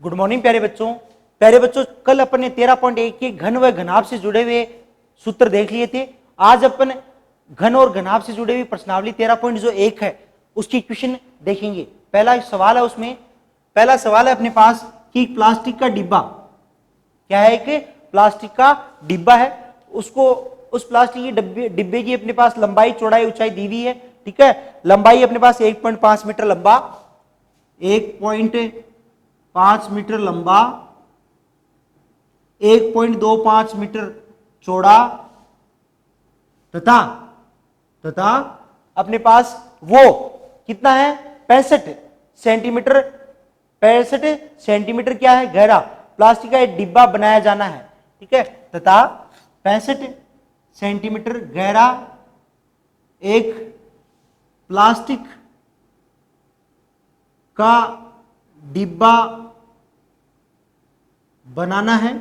Good morning प्यारे बच्चों। प्यारे बच्चों, कल अपन ने 13.1 के घन व घनाभ से जुड़े हुए सूत्र देख लिए थे। आज अपन घन और घनाभ से जुड़े हुए प्रश्नावली 13.1 है उसकी क्वेश्चन देखेंगे। पहला सवाल है, उसमें पहला सवाल है अपने पास कि प्लास्टिक का डिब्बा क्या है, एक प्लास्टिक का डिब्बा है, उसको उस प्लास्टिक की डिब्बे की अपने पास लंबाई चौड़ाई ऊंचाई दी हुई है। ठीक है, लंबाई अपने पास 1.5 मीटर लंबा, 1.5 मीटर लंबा, 1.25 मीटर चौड़ा तथा अपने पास वो कितना है 65 सेंटीमीटर, 65 सेंटीमीटर क्या है गहरा प्लास्टिक का एक डिब्बा बनाया जाना है। ठीक है, तथा 65 सेंटीमीटर गहरा एक प्लास्टिक का डिब्बा बनाना है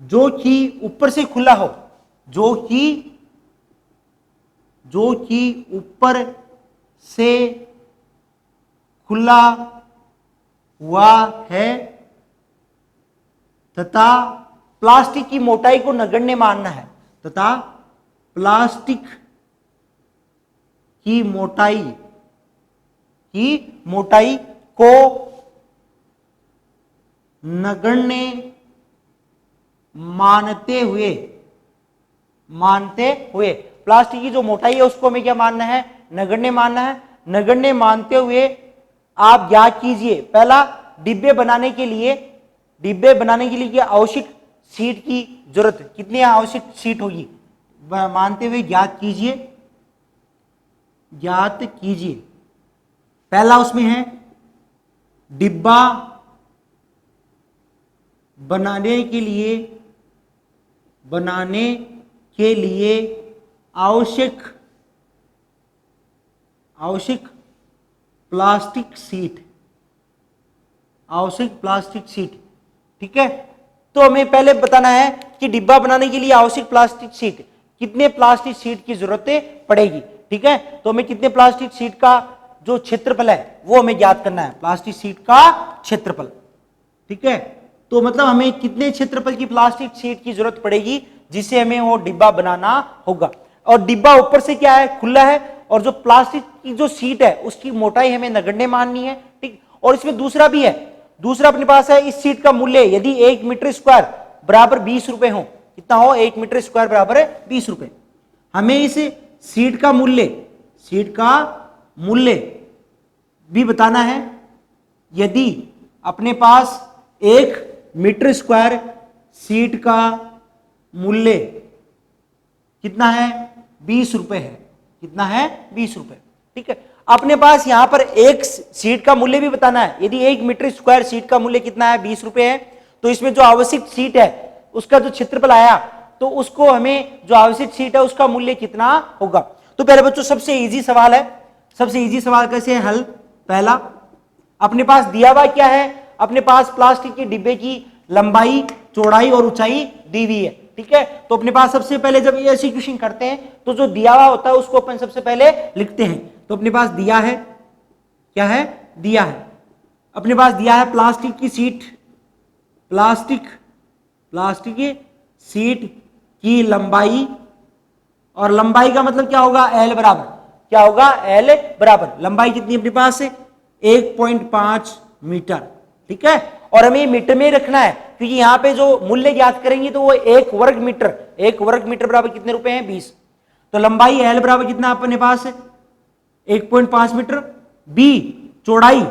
जो कि ऊपर से खुला हो, जो कि ऊपर से खुला हुआ है तथा प्लास्टिक की मोटाई को नगण्य मानना है, तथा प्लास्टिक की मोटाई को नगण्य मानते हुए प्लास्टिक की जो मोटाई है उसको हमें क्या मानना है, नगण्य मानना है। नगण्य मानते हुए आप ज्ञात कीजिए, पहला डिब्बे बनाने के लिए क्या आवश्यक सीट की जरूरत, कितनी आवश्यक सीट होगी मानते हुए ज्ञात कीजिए। पहला उसमें है डिब्बा बनाने के लिए आवश्यक प्लास्टिक सीट। ठीक है, तो हमें पहले बताना है कि डिब्बा बनाने के लिए आवश्यक प्लास्टिक सीट, कितने प्लास्टिक सीट की जरूरत पड़ेगी। ठीक है, तो हमें कितने प्लास्टिक सीट का जो क्षेत्रफल है वो हमें ज्ञात करना है, प्लास्टिक सीट का क्षेत्रफल। ठीक है, तो मतलब हमें कितने क्षेत्रफल की प्लास्टिक सीट की जरूरत पड़ेगी जिसे हमें वो डिब्बा बनाना होगा। और डिब्बा ऊपर से क्या है, खुला है, और जो प्लास्टिक की जो सीट है उसकी मोटाई हमें नगण्य माननी है। ठीक, और इसमें दूसरा भी है, दूसरा अपने पास है इस सीट का मूल्य यदि 1 मीटर स्क्वायर बराबर 20 रुपए हो, कितना हो 1 मीटर स्क्वायर बराबर 20 रुपए। हमें इस सीट का मूल्य भी बताना है। यदि अपने पास 1 मीटर स्क्वायर सीट का मूल्य कितना है 20 रुपए है, कितना है 20 रुपए। ठीक है, अपने पास यहां पर एक सीट का मूल्य भी बताना है। यदि 1 मीटर स्क्वायर सीट का मूल्य कितना है 20 रुपए है, तो इसमें जो आवश्यक सीट है उसका जो क्षेत्रफल आया, तो उसको हमें जो आवश्यक सीट है उसका मूल्य कितना होगा। तो पहले बच्चों सबसे इजी सवाल है, सबसे इजी सवाल कैसे है हल। पहला अपने पास दिया हुआ क्या है, अपने पास प्लास्टिक के डिब्बे की लंबाई चौड़ाई और ऊंचाई दी हुई है। ठीक है, तो अपने पास सबसे पहले जब ये ऐसी क्वेश्चन करते हैं तो जो दिया हुआ होता है उसको अपन सबसे पहले लिखते हैं। तो अपने पास दिया है, क्या है, दिया है अपने पास दिया है प्लास्टिक की सीट की लंबाई, और लंबाई का मतलब क्या होगा L बराबर, क्या होगा L बराबर लंबाई कितनी अपने पास 1.5 मीटर। ठीक है, और हमें मीटर में रखना है क्योंकि यहां पे जो मूल्य ज्ञात करेंगे तो वो 1 वर्ग मीटर बराबर कितने रुपए हैं 20। तो लंबाई L बराबर कितना अपने पास 1.5 मीटर। B चौड़ाई,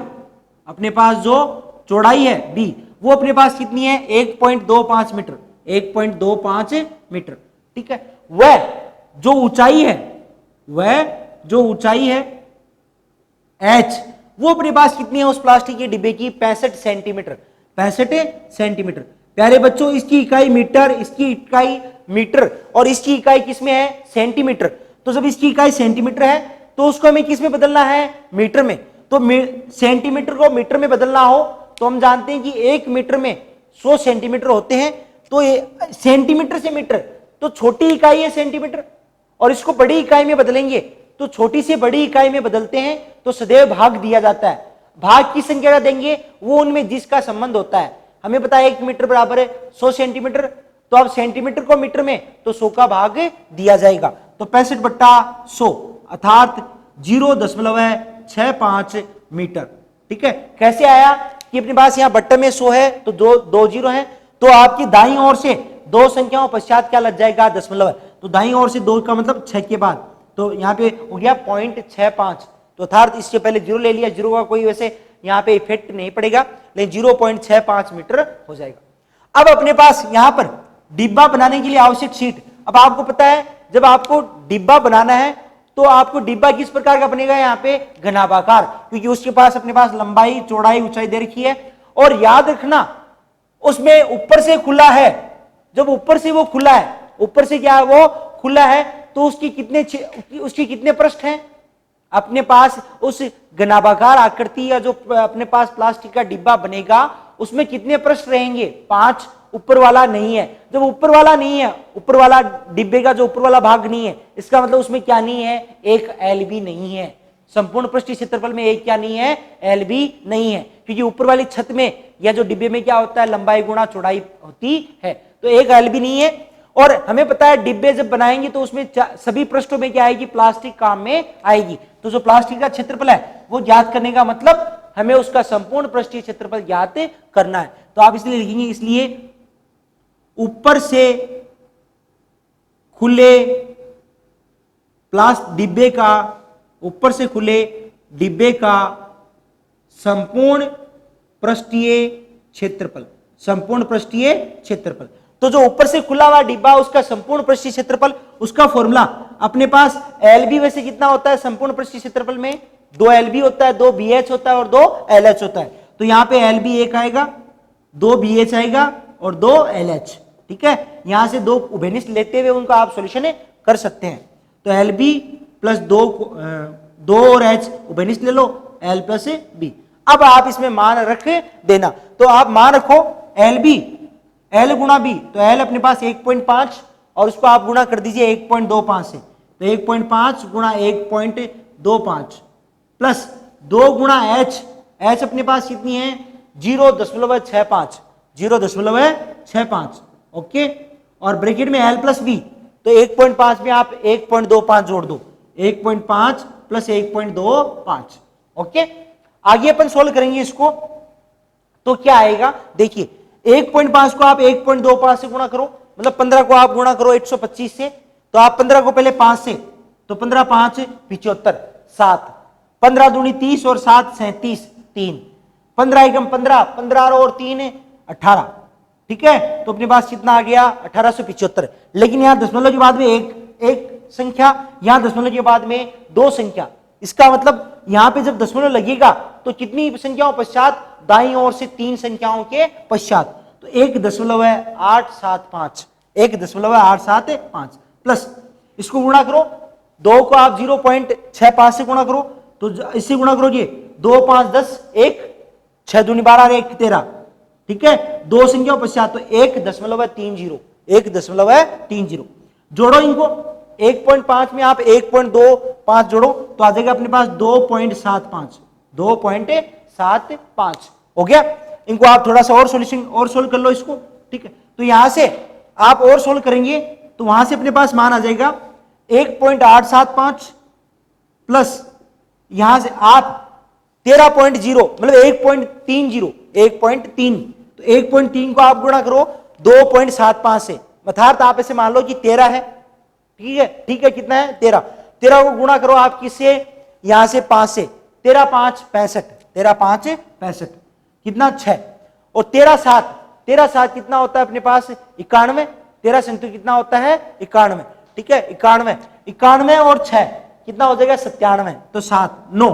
अपने पास जो चौड़ाई है B वो अपने पास कितनी है 1.25 मीटर, 1.25 मीटर। ठीक है, वह जो ऊंचाई है H वो अपने पास कितनी है उस प्लास्टिक के डिब्बे की 65 सेंटीमीटर, 65 सेंटीमीटर। प्यारे बच्चों, इसकी इकाई मीटर, इसकी इकाई मीटर और इसकी इकाई किसमें है सेंटीमीटर। तो जब इसकी इकाई सेंटीमीटर है तो उसको हमें किस में बदलना है, मीटर में। तो सेंटीमीटर को मीटर में बदलना हो तो हम जानते हैं कि 1 मीटर में 100 सेंटीमीटर होते हैं। तो सेंटीमीटर से मीटर तो छोटी इकाई है सेंटीमीटर, और इसको बड़ी इकाई में बदलेंगे तो छोटी से बड़ी इकाई में बदलते हैं तो सदैव भाग दिया जाता है। भाग की संख्या का देंगे वो उनमें जिसका संबंध होता है। हमें पता है 1 मीटर बराबर है 100 सेंटीमीटर, तो अब सेंटीमीटर को मीटर में तो 100 का भाग दिया जाएगा, तो 65/100 अर्थात 0.65 मीटर। ठीक है, कैसे आया कि अपने पास यहाँ बट्टे में 100 है तो दो जीरो है, तो आपकी दाईं ओर से दो संख्याओं पश्चात क्या लग जाएगा, दशमलव है, तो दाईं ओर से 2 का मतलब 6 के बाद, तो यहाँ पे हो गया 0.65, तो अर्थात इससे पहले जीरो ले लिया, जीरो का कोई वैसे यहाँ पे इफेक्ट नहीं पड़ेगा, लेकिन 0.65 मीटर हो जाएगा। अब अपने पास यहाँ पर डिब्बा बनाने के लिए आवश्यक शीट, अब आपको पता है जब आपको डिब्बा बनाना है तो आपको डिब्बा किस प्रकार का बनेगा, यहाँ पे घनाभाकार, क्योंकि उसके पास अपने पास लंबाई चौड़ाई ऊंचाई दे रखी है, और याद रखना उसमें ऊपर से खुला है, जब ऊपर से वो खुला है, ऊपर से क्या है वो खुला है, तो उसके कितने पृष्ठ हैं अपने पास, उस घनाभाकार आकृति या जो अपने पास प्लास्टिक का डिब्बा बनेगा उसमें कितने पृष्ठ रहेंगे, 5, ऊपर वाला नहीं है, जब ऊपर वाला नहीं है, ऊपर वाला डिब्बे का जो ऊपर वाला भाग नहीं है, इसका मतलब उसमें क्या नहीं है, एक एलबी नहीं है, संपूर्ण पृष्ठीय क्षेत्रफल में एक क्या नहीं है, एलबी नहीं है, क्योंकि ऊपर वाली छत में या जो डिब्बे में क्या होता है, लंबाई गुणा चौड़ाई होती है, तो एक एलबी नहीं है। और हमें पता है डिब्बे जब बनाएंगे तो उसमें सभी पृष्ठों में क्या आएगी, प्लास्टिक काम में आएगी, तो जो प्लास्टिक का क्षेत्रफल है वो ज्ञात करने का मतलब हमें उसका संपूर्ण पृष्ठीय क्षेत्रफल ज्ञात करना है, तो आप इसलिए लिखेंगे, इसलिए ऊपर से खुले डिब्बे का, ऊपर से खुले डिब्बे का संपूर्ण पृष्ठीय क्षेत्रफल, संपूर्ण पृष्ठीय क्षेत्रफल, तो जो ऊपर से खुला हुआ डिब्बा उसका संपूर्ण पृष्ठीय क्षेत्रफल, उसका फॉर्मूला अपने पास एलबी वैसे कितना होता है संपूर्ण पृष्ठीय क्षेत्रफल में, 2 एलबी होता है, 2 बीएच होता है और 2 एलएच होता है, तो यहां पे एलबी 1 आएगा, 2 बीएच आएगा और 2 एलएच। ठीक है, यहां से 2 उभयनिष्ठ लेते हुए उनका आप सॉल्यूशन कर सकते हैं, तो एलबी प्लस 2 और एच उभयनिष्ठ ले लो, एल प्लस बी। अब आप इसमें मान रख देना, तो आप मान रखो एलबी एल गुणा बी, तो एल अपने पास 1.5 और उसको आप गुणा कर दीजिए 1.25 से, तो 1.5 गुणा 1.25 प्लस 2 गुणा एच, एच अपने पास कितनी है 0.65, 0.65, ओके, और ब्रैकेट में एल प्लस बी, तो 1.5 में आप 1.25 जोड़ दो, 1.5 प्लस 1.25, ओके। आगे अपन सोल्व करेंगे इसको, तो क्या आएगा देखिए, 1.5 को आप 1.25 से गुणा करो, मतलब 15 को आप गुणा करो 125 से, तो आप 15 को पहले 5 से, तो 15 5 75, 7, 15 दूनी 30 और 7 37, 3, 15 एकम 15, 15 और 3 18, ठीक है, तो अपने पास कितना आ गया 1875। लेकिन यहां दशमलव के बाद में एक संख्या, यहां दशमलव के बाद में 2 संख्या, इसका मतलब यहां पे जब दशमलव लगेगा तो कितनी संख्याओं पश्चात, दाईं ओर से 3 संख्याओं के पश्चात, तो 1.875, 1.875 प्लस इसको गुणा करो, 2 को आप 0.65 से गुणा करो, तो इससे गुणा करोगे 2 5 10 1, 6 दूनी 12 1 13, ठीक है, 2 संख्याओं पश्चात, तो 1.30, 1.30 जोड़ो इनको, 1.5 में आप 1.25 जोड़ो तो आ जाएगा अपने पास 2.75, 2.75 हो गया। इनको आप थोड़ा सा और सॉल्यूशन और सोल्व कर लो इसको, ठीक है, तो यहां से आप और सोल्व करेंगे तो वहां से अपने पास मान आ जाएगा 1.875 प्लस यहां से आप 13.0 मतलब 1.30, 1.3, तो 1.3 को आप गुणा करो 2.75 से, अर्थात आप ऐसे मान लो कि 13 है, ठीक है, कितना है 13, 13 को गुणा करो आप किससे, यहां से 5 से, 13 5 65, 13 5 65, कितना 6, और 13 7 कितना होता है अपने पास 91, 13 संतु कितना होता है 91, ठीक है, 91 और 6 कितना हो जाएगा 97, तो 7 9,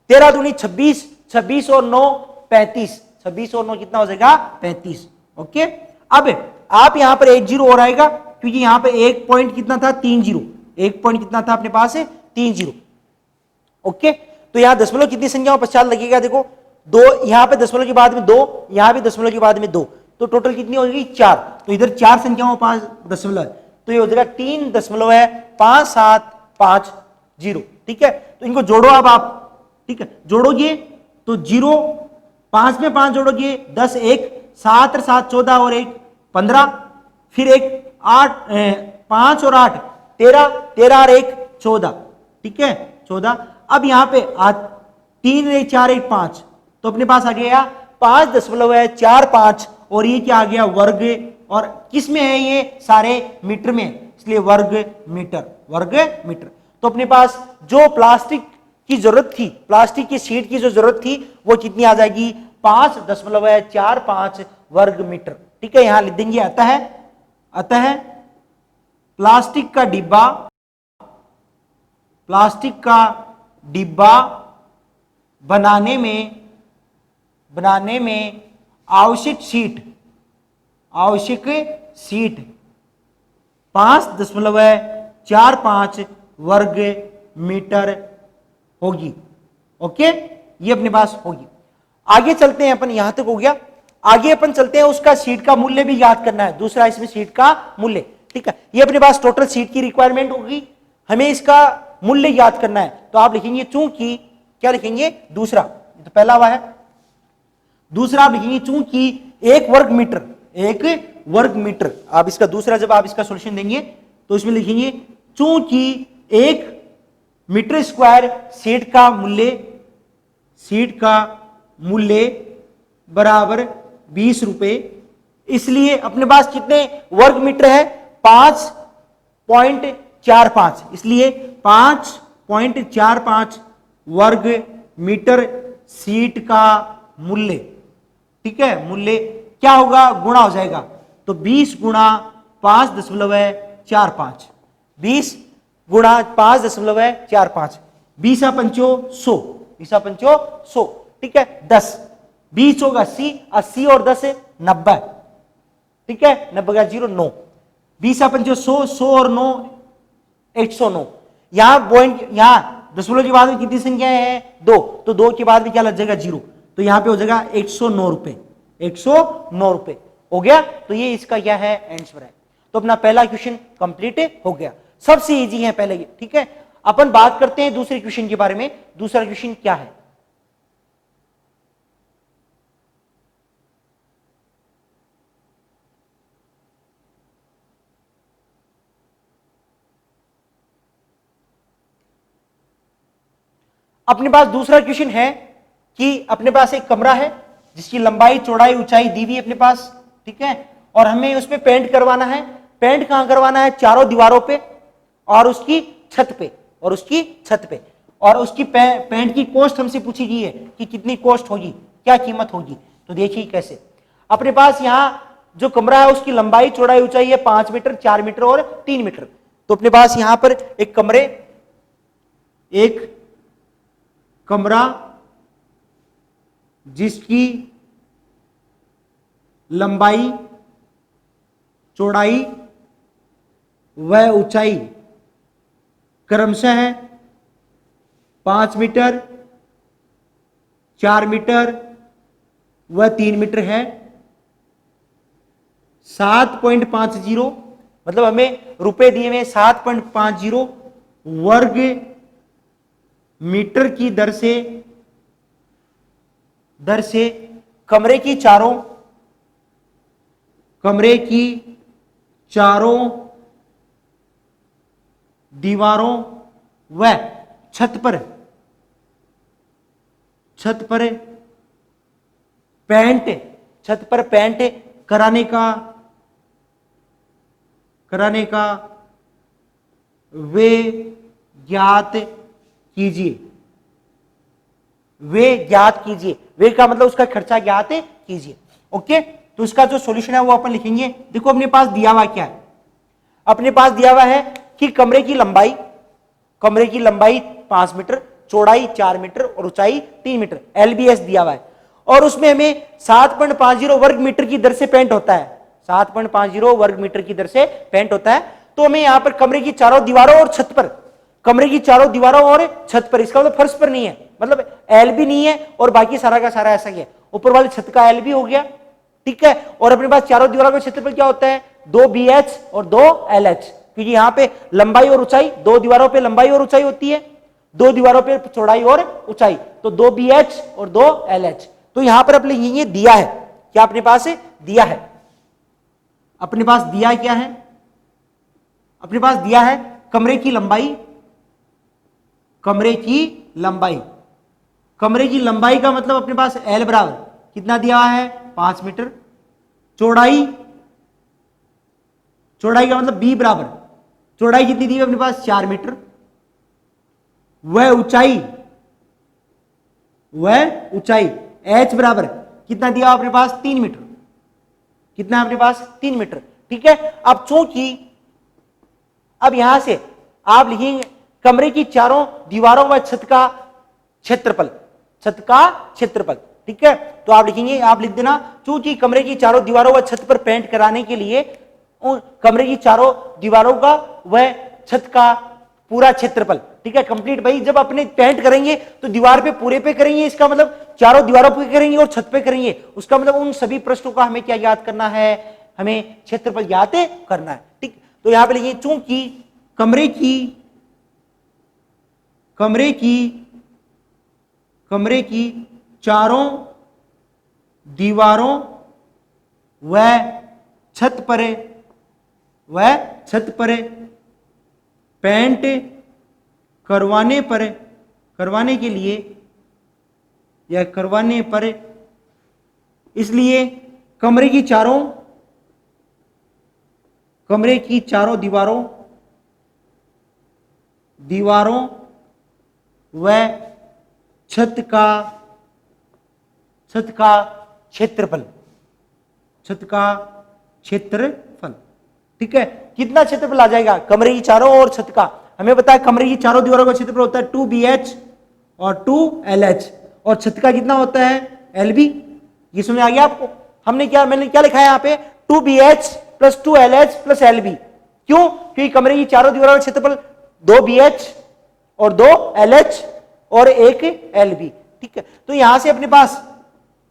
13 दूनी 26, 26 और 9 35, 26 और 9 कितना हो जाएगा 35, ओके। अब आप यहां पर 1 0 और आएगा, क्योंकि यहां पे 1 पॉइंट कितना था 30, 1 पॉइंट कितना था अपने पास 30, ओके। तो यहां दशमलव कितनी संख्याओं पश्चात लगेगा, देखो 2, यहां पे दशमलव के बाद में 2, यहां भी दशमलव के बाद में 2, तो टोटल कितनी हो जाएगी 4, तो इधर 4 संख्याओं पास दशमलव है, तो ये हो जाएगा 3.5750, ठीक है, तो इनको जोड़ो अब आप, ठीक है, जोड़ोगे तो 0, 5 में 5 जोड़ोगे 10, 1, 7 और 7 14 और 1 15, फिर एक 8, 5 और 8 13, 13 और 1 14, ठीक है 14। अब यहां पे 3 1 4 1 5, तो अपने पास आ गया 5.45 और ये क्या आ गया वर्ग, और किस में है ये सारे मीटर में, इसलिए वर्ग मीटर। तो अपने पास जो प्लास्टिक की जरूरत थी, प्लास्टिक की शीट की जो जरूरत थी वो कितनी आ जाएगी 5.45 वर्ग मीटर, ठीक है। यहां लिख देंगे अतः प्लास्टिक का डिब्बा बनाने में आवश्यक शीट 5.45 वर्ग मीटर होगी। ओके, ये अपने पास होगी। आगे चलते हैं अपन, यहां तक हो गया। आगे अपन चलते हैं, उसका शीट का मूल्य भी याद करना है, दूसरा इसमें शीट का मूल्य, ठीक है। ये अपने पास टोटल शीट की रिक्वायरमेंट होगी, हमें इसका मूल्य याद करना है। तो आप लिखेंगे चूंकि, क्या लिखेंगे दूसरा, तो पहला हुआ है, दूसरा आप लिखेंगे चूंकि 1 वर्ग मीटर, आप इसका दूसरा जब आप इसका सॉल्यूशन देंगे तो इसमें लिखेंगे चूंकि 1 मीटर स्क्वायर शीट का मूल्य बराबर 20 रुपए, इसलिए अपने पास कितने वर्ग मीटर है 5.45, इसलिए 5.45 वर्ग मीटर शीट का मूल्य, ठीक है। मूल्य क्या होगा, गुणा हो जाएगा, तो 20 गुणा 5.45, 20 गुणा 5.45, 20 पंचो 100, 20 पंचो 100, ठीक है। 10 20 होगा 80, 80 और 10 90, ठीक है, 90 का 0 9, 20 पंचो 100, 100 और 9 109। यहां पॉइंट, यहां दशमलव के बाद में कितनी संख्याएं हैं 2, तो 2 के बाद में क्या लग जाएगा 0, तो यहां पे हो जाएगा 109 रुपए, 109 रुपए हो गया। तो ये इसका क्या है आंसर है। तो अपना पहला क्वेश्चन कंप्लीट हो गया, सबसे इजी है पहले, ठीक है। अपन बात करते हैं दूसरे क्वेश्चन के बारे में। दूसरा क्वेश्चन क्या है, अपने पास दूसरा क्वेश्चन है कि अपने पास एक कमरा है जिसकी लंबाई चौड़ाई ऊंचाई दी हुई है अपने पास, ठीक है, और हमें उसमें पेंट करवाना है। पेंट कहां करवाना है, चारों दीवारों पे और उसकी छत पे, और उसकी पेंट की कॉस्ट हमसे पूछी गई है कि कितनी कॉस्ट होगी, क्या कीमत होगी। तो देखिए कैसे, अपने पास यहां जो कमरा है उसकी लंबाई चौड़ाई ऊंचाई है 5 मीटर, 4 मीटर और 3 मीटर। तो अपने पास यहां पर एक कमरा जिसकी लंबाई चौड़ाई व ऊंचाई क्रमशः 5 मीटर, 4 मीटर व 3 मीटर है। 7.50, मतलब हमें रुपए दिए हुए 7.50 वर्ग मीटर की दर से कमरे की चारों दीवारों व छत पर पेंट कराने का वे ज्ञात कीजिए। वे का मतलब उसका खर्चा ज्ञात कीजिए। ओके, तो उसका जो सॉल्यूशन है वो अपन लिखेंगे। देखो अपने पास दिया हुआ क्या है, अपने पास दिया हुआ है कि कमरे की लंबाई 5 मीटर, चौड़ाई 4 मीटर और ऊंचाई 3 मीटर, LBS दिया हुआ है, और उसमें हमें 7.50 वर्ग मीटर की दर से पेंट होता है। 7.50 वर्ग मीटर की दर से पेंट होता है। तो हमें यहां पर कमरे की चारों दीवारों और छत पर, इसका मतलब फर्श पर नहीं है, मतलब एल भी नहीं है और बाकी सारा का सारा ऐसा ही है। ऊपर वाली छत का एल भी हो गया, ठीक है। और अपने पास चारों दीवारों के क्षेत्रफल क्या होता है 2 BH और 2 LH, क्योंकि यहां पे लंबाई और ऊंचाई, 2 दीवारों पे लंबाई और ऊंचाई होती है, दो दीवारों पे चौड़ाई और ऊंचाई, तो 2 BH और 2 LH। तो यहां पर अपने ये दिया है, क्या अपने पास दिया है, अपने पास दिया क्या है, अपने पास दिया है कमरे की लंबाई, कमरे की लंबाई, कमरे की लंबाई का मतलब अपने पास L बराबर कितना दिया है 5 मीटर, चौड़ाई, चौड़ाई का मतलब B बराबर, चौड़ाई कितनी दी है अपने पास 4 मीटर, वह ऊंचाई, वह ऊंचाई H बराबर कितना दिया अपने पास 3 मीटर, कितना अपने पास 3 मीटर। ठीक है, अब चूंकि अब यहां से आप लिखेंगे कमरे की चारों दीवारों व छत का क्षेत्रफल, छत का क्षेत्रफल। ठीक है, तो आप लिखेंगे, आप लिख देना चूंकि कमरे की चारों दीवारों व छत पर पेंट कराने के लिए कमरे की चारों दीवारों का वह छत का पूरा क्षेत्रफल। ठीक है, कंप्लीट भाई, जब अपने पेंट करेंगे तो दीवार पे पूरे पे करेंगे, इसका मतलब चारों दीवारों पे करेंगे और छत पे करेंगे, उसका मतलब उन सभी प्रश्नों का हमें क्या याद करना है, हमें क्षेत्रफल याद करना है। ठीक, तो यहां पे लिखिए चूंकि कमरे की चारों दीवारों व छत पर पेंट करवाने के लिए या करवाने पर, इसलिए कमरे की चारों दीवारों व छत का क्षेत्रफल, ठीक है, कितना क्षेत्रफल आ जाएगा कमरे की चारों और छत का, हमें पता है कमरे की चारों दीवारों का क्षेत्रफल होता है 2 BH और 2 LH, और छत का कितना होता है LB। ये समझ आ गया आपको, मैंने क्या लिखा है यहाँ पे 2 BH plus 2 LH plus LB, क्यों, क्योंकि कमरे की चारों दीवारों का क्षेत्रफल 2 BH और 2 LH और 1 LB। ठीक है, तो यहां से अपने पास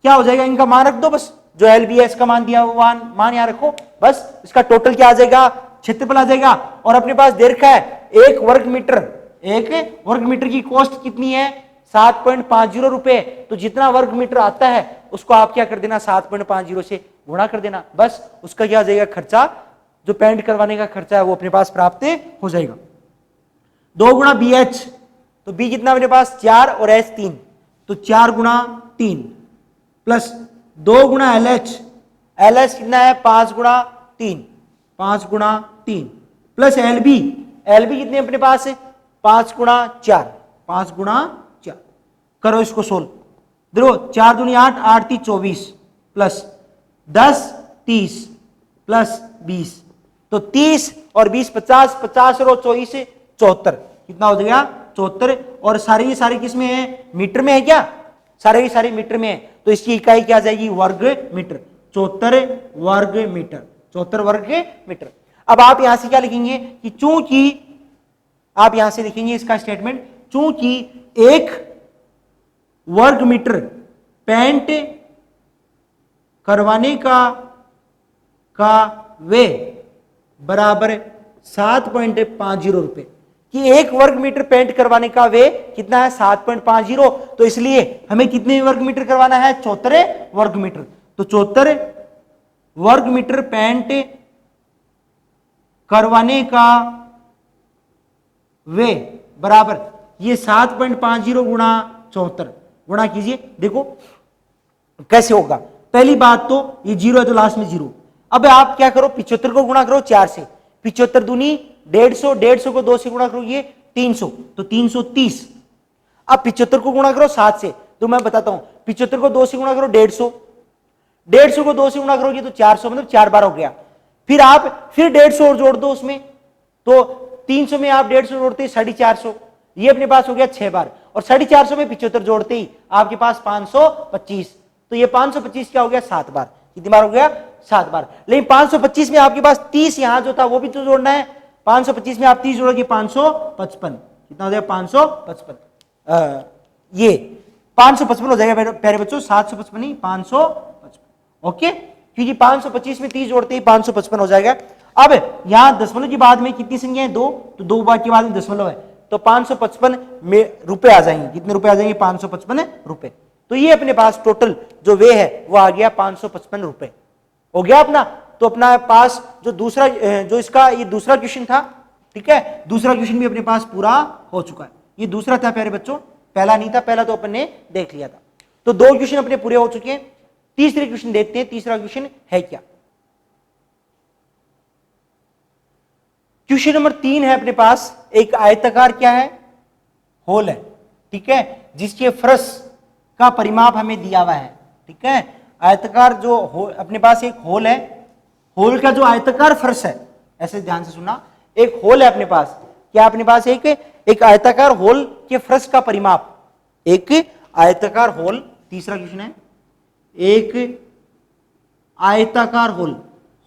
क्या हो जाएगा, इनका मान रख दो बस, जो LBS का मान दिया हुआ मान यहां रखो, बस इसका टोटल क्या आ जाएगा, क्षेत्रफल आ जाएगा। और अपने पास दे रखा है 1 वर्ग मीटर की कॉस्ट कितनी है 7.50 रुपए, तो जितना वर्ग मीटर आता है उसको आप क्या कर देना 7.50 से गुणा कर देना, बस उसका क्या आ जाएगा खर्चा, जो पेंट करवाने का खर्चा है वो अपने पास प्राप्त हो जाएगा। 2 गुणा BH, तो B कितना अपने पास 4 और H 3, तो 4 गुणा 3 प्लस 2 गुणा LH कितना है 5 गुणा 3 प्लस LB कितने अपने पास है 5 गुणा 4 करो इसको सोल्व, देखो 4 दूनी 8, 8 3 24 प्लस 10 30 प्लस 20, तो 30 और 20 50, 50 और 24 74, कितना हो जाएगा 74, और सारी किस में है मीटर में है क्या, सारे मीटर में है, तो इसकी इकाई क्या आ जाएगी वर्ग मीटर, 74 वर्ग मीटर। अब आप यहां से क्या लिखेंगे कि चूंकि आप यहां से लिखेंगे इसका स्टेटमेंट, चूंकि 1 वर्ग मीटर पेंट करवाने का वे बराबर 7.50 रुपए, कि 1 वर्ग मीटर पेंट करवाने का वे कितना है 7.50, तो इसलिए हमें कितने वर्ग मीटर करवाना है 74 वर्ग मीटर, तो 74 वर्ग मीटर पेंट करवाने का वे बराबर ये 7.50 गुणा 74 गुणा कीजिए, देखो कैसे होगा। पहली बात तो ये 0 है तो लास्ट में 0, अब आप क्या करो 75 को गुणा करो 4 से, 75 दूनी 150, 150 को 2 से गुणा करो ये 300, तो 330। अब 75 को गुणा करो 7 से, तो मैं बताता हूं 75 को 2 से गुणा करो 150, 150 को 2 से गुणा करोगे तो 400, मतलब 4 बार हो गया, फिर आप फिर 150 और जोड़ दो उसमें, तो 300 में आप 150 जोड़ते ही 450, ये अपने पास हो गया 6 बार, और 450 में 75 जोड़ते ही आपके पास 525, तो ये 525 क्या हो गया 7 बार, कितनी बार हो गया 7 बार। लेकिन 525 में आपके पास 30 यहां जो था वो भी तो जोड़ना है, 525 में आप 30 जोड़ोगे 555, कितना हो जाएगा 555, ये 555 हो जाएगा प्यारे बच्चों, 755 नहीं 555, ओके, क्योंकि 525 में 30 जोड़ते ही 555 हो जाएगा। अब यहां दशमलव के बाद में कितनी संख्या है 2, तो 2 बार के बाद में दशमलव है, तो 555 रुपए आ जाएंगे। कितने रुपए आ जाएंगे? 555 रुपए। तो ये अपने पास टोटल जो वे है वो आ गया 555 रुपए। हो गया अपना। तो अपना पास जो दूसरा जो इसका ये दूसरा क्वेश्चन था, ठीक है, दूसरा क्वेश्चन भी अपने पास पूरा हो चुका है। ये दूसरा था प्यारे बच्चों, पहला नहीं था, पहला तो अपन ने देख लिया था। तो 2 क्वेश्चन अपने पूरे हो चुके हैं। तीसरे क्वेश्चन देखते हैं, तीसरा क्वेश्चन है क्या। क्वेश्चन नंबर 3 है अपने पास, एक आयताकार क्या है? होल है, ठीक है, जिसके फर्श का परिमाप हमें दिया हुआ है, ठीक है। आयताकार जो अपने पास एक होल है, होल का जो आयताकार फर्श है, ऐसे ध्यान से सुनना, एक होल है अपने पास, क्या अपने पास एक आयताकार होल के फर्श का परिमाप, एक आयताकार होल, तीसरा क्वेश्चन है, एक आयताकार होल,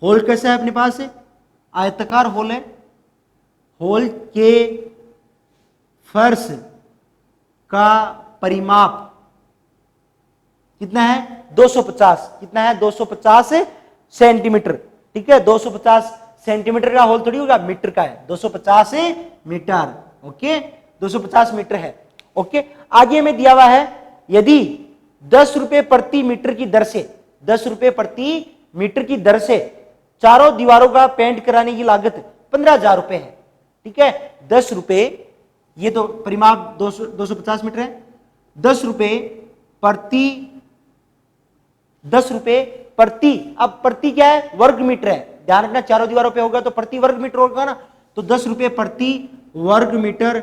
होल कैसा है अपने पास? आयताकार होल है, होल के फर्श का परिमाप कितना है? 250। कितना है? 250 सेंटीमीटर, ठीक है। 250 सेंटीमीटर का होल थोड़ी होगा, मीटर का है, 250 मीटर, ओके, 250 मीटर है, ओके। आगे में दिया हुआ है, यदि 10 रुपए प्रति मीटर की दर से, 10 रुपए प्रति मीटर की दर से चारों दीवारों का पेंट कराने की लागत 15,000 रुपए है, ठीक है। 10 रुपए, ये तो परिमाप 250 मीटर है, 10 रुपए प्रति, 10 रुपए प्रति, अब प्रति क्या है? वर्ग मीटर है, ध्यान रखना, चारों दीवारों पे होगा तो प्रति वर्ग मीटर होगा ना, तो 10 रुपए प्रति वर्ग मीटर,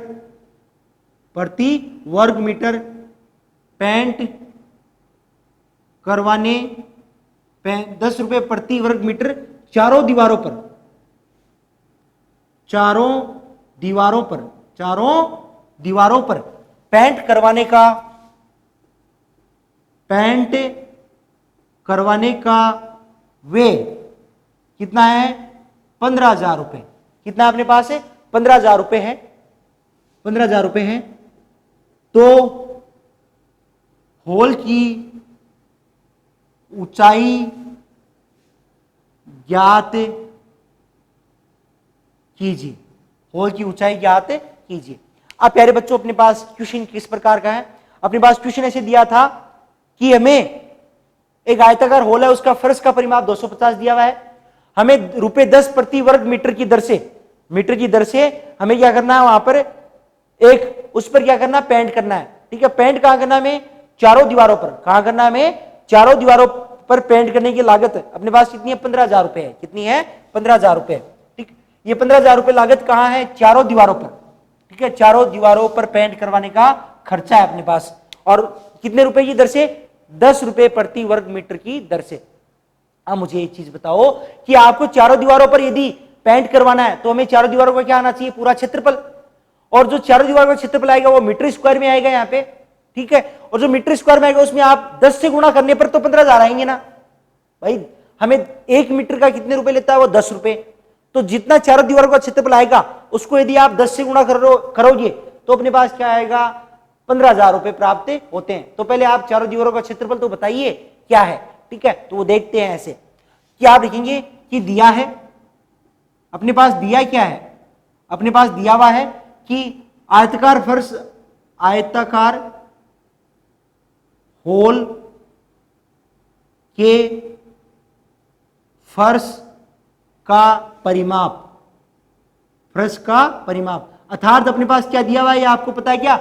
प्रति वर्ग मीटर पेंट करवाने, 10 रुपए प्रति वर्ग मीटर चारों दीवारों पर, चारों दीवारों पर, चारों दीवारों पर पेंट करवाने का, पेंट करवाने का वे कितना है? 15,000 रुपए। कितना अपने पास है? 15,000 रुपए है, 15,000 रुपए है। तो होल की ऊंचाई ज्ञात कीजिए, होल की ऊंचाई ज्ञात कीजिए। अब प्यारे बच्चों अपने पास क्वेश्चन किस प्रकार का है? अपने पास क्वेश्चन ऐसे दिया था कि हमें एक आयताकार होल है, उसका फर्श का परिमाप 250 दिया हुआ है, हमें रुपए 10 प्रति वर्ग मीटर की दर से, मीटर की दर से हमें क्या करना है? वहां पर एक उस पर क्या करना? पेंट करना है, ठीक है। पेंट कहां करना है हमें? चारों दीवारों पर। कहां करना है हमें? चारों दीवारों पर पेंट करने की लागत अपने पास कितनी है? 15,000 रुपए है। कितनी है? 15,000 रुपए, ठीक। ये 15,000 रुपए लागत कहां है? चारों दीवारों पर, ठीक है, चारों दीवारों पर पेंट करवाने का खर्चा है अपने पास। और कितने रुपए की दर से? 10 रुपए प्रति वर्ग मीटर की दर से। अब मुझे एक चीज बताओ कि आपको चारों दीवारों पर यदि पेंट करवाना है तो हमें चारों दीवारों का क्या आना चाहिए? पूरा क्षेत्रफल। और जो चारों दीवारों का क्षेत्रफल आएगा वो मीटर स्क्वायर में आएगा यहाँ पे, ठीक है। और जो मीटर स्क्वायर में आएगा उसमें आप 10 से गुणा करने पर तो 15,000 आएंगे ना भाई। हमें 1 मीटर का कितने रुपए लेता है? वो 10 रुपए। तो जितना चारों दीवारों का क्षेत्रफल आएगा उसको यदि आप 10 से गुणा करोगे तो अपने पास क्या आएगा? 15,000 रुपए प्राप्त होते हैं। तो पहले आप चारों दीवारों का क्षेत्रफल तो बताइए क्या है, ठीक है। तो वो देखते हैं ऐसे कि आप लिखेंगे कि दिया है, अपने पास दिया क्या है? अपने पास दिया हुआ है कि आयताकार फर्श, आयताकार होल के फर्श का परिमाप, फर्श का परिमाप, अर्थात अपने पास क्या दिया हुआ है? आपको पता है क्या?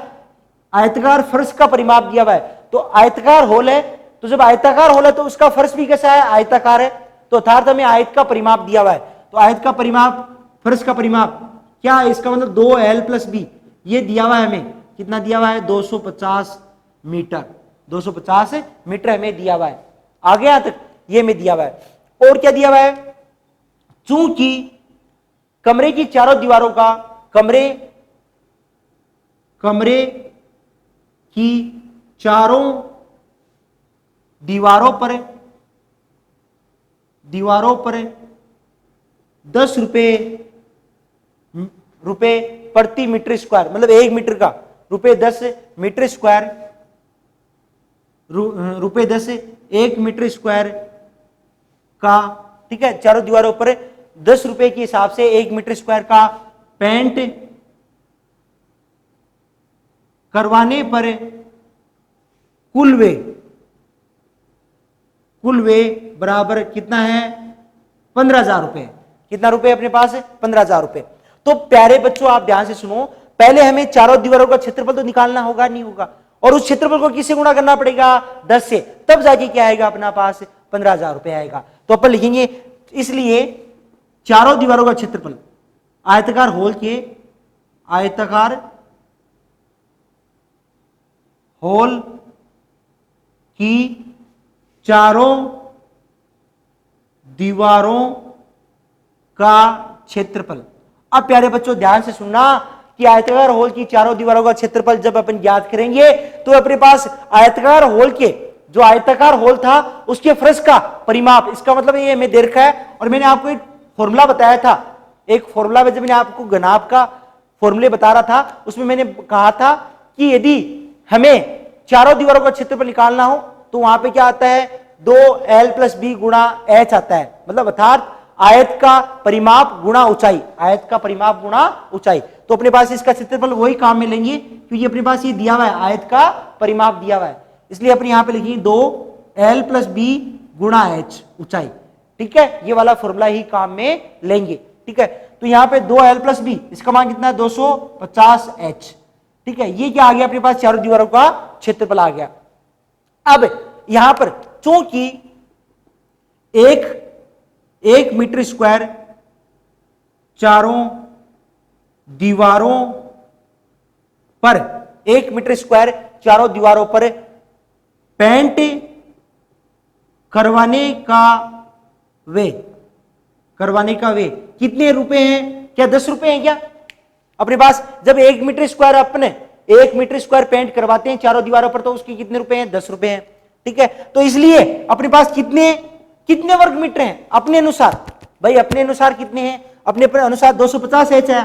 आयताकार फर्श का परिमाप दिया हुआ है। तो आयताकार होल है, तो जब आयताकार होल है तो उसका फर्श भी कैसा है? आयताकार है। तो अर्थात हमें आयत का परिमाप दिया हुआ है। तो आयत का परिमाप, फर्श का परिमाप क्या है? इसका मतलब 2l+b, ये दिया हुआ है हमें। कितना दिया हुआ है? 250 मीटर, 250 मीटर हमें दिया हुआ है। आगे यहां तक ये हमें दिया हुआ है। और क्या दिया हुआ है? चूंकि कमरे की चारों दीवारों का, कमरे की चारों दीवारों पर 10 रुपए प्रति मीटर स्क्वायर, मतलब 1 मीटर का रुपए 10 मीटर स्क्वायर, रुपए 10 1 मीटर स्क्वायर का, ठीक है, चारों दीवारों पर 10 रुपए के हिसाब से 1 मीटर स्क्वायर का पेंट करवाने पर कुल वे बराबर कितना है? 15,000 रुपए। कितना रुपए अपने पास है? 15,000 रुपए। तो प्यारे बच्चों आप ध्यान से सुनो, पहले हमें चारों दीवारों का क्षेत्रफल तो निकालना होगा, नहीं होगा, और उस क्षेत्रफल को किससे गुणा करना पड़ेगा? 10 से, तब जाके क्या आएगा अपना पास? 15,000 रुपए आएगा। तो अपन लिखेंगे, इसलिए चारों दीवारों का क्षेत्रफल आयताकार होल की चारों दीवारों का क्षेत्रफल। अब प्यारे बच्चों ध्यान से सुनना कि आयताकार होल की चारों दीवारों का क्षेत्रफल जब अपन ज्ञात करेंगे तो अपने पास आयताकार होल के, जो आयताकार होल था उसके फर्श का परिमाप, इसका मतलब ये हमें दे रखा है। और मैंने आपको एक फॉर्मूला बताया था, एक फॉर्मूला में जब मैंने आपको घनाभ का फॉर्मूले बता रहा था, उसमें मैंने कहा था कि यदि हमें चारों दीवारों का क्षेत्रफल निकालना हो तो वहां पे क्या आता है? 2l + b गुणा h आता है, मतलब अर्थात आयत का परिमाप गुणा ऊंचाई, आयत का परिमाप गुणा ऊंचाई। तो अपने पास इसका क्षेत्रफल वही काम में लेंगे क्योंकि अपने पास ये दिया हुआ है, आयत का परिमाप दिया हुआ है, इसलिए अपने यहां पे लिखेंगे 2l + b गुणा h ऊंचाई। ठीक है, ये वाला फॉर्मूला ही काम में लेंगे। ठीक है, तो यहां पे 2l + b, इसका मान कितना है? 250h। ठीक है, ये क्या आ गया अपने पास? चारों दीवारों का क्षेत्रफल आ गया। अब यहां पर चूंकि एक मीटर स्क्वायर चारों दीवारों पर, 1 मीटर स्क्वायर चारों दीवारों पर पेंट करवाने का वे कितने रुपए हैं? क्या 10 रुपए हैं क्या अपने पास? जब 1 मीटर स्क्वायर अपने 1 मीटर स्क्वायर पेंट करवाते हैं चारों दीवारों पर तो उसके कितने रुपए हैं? 10 रुपए हैं। ठीक है, तो इसलिए अपने पास कितने वर्ग मीटर हैं अपने अनुसार? भाई अपने अनुसार कितने हैं? अपने अनुसार 250h है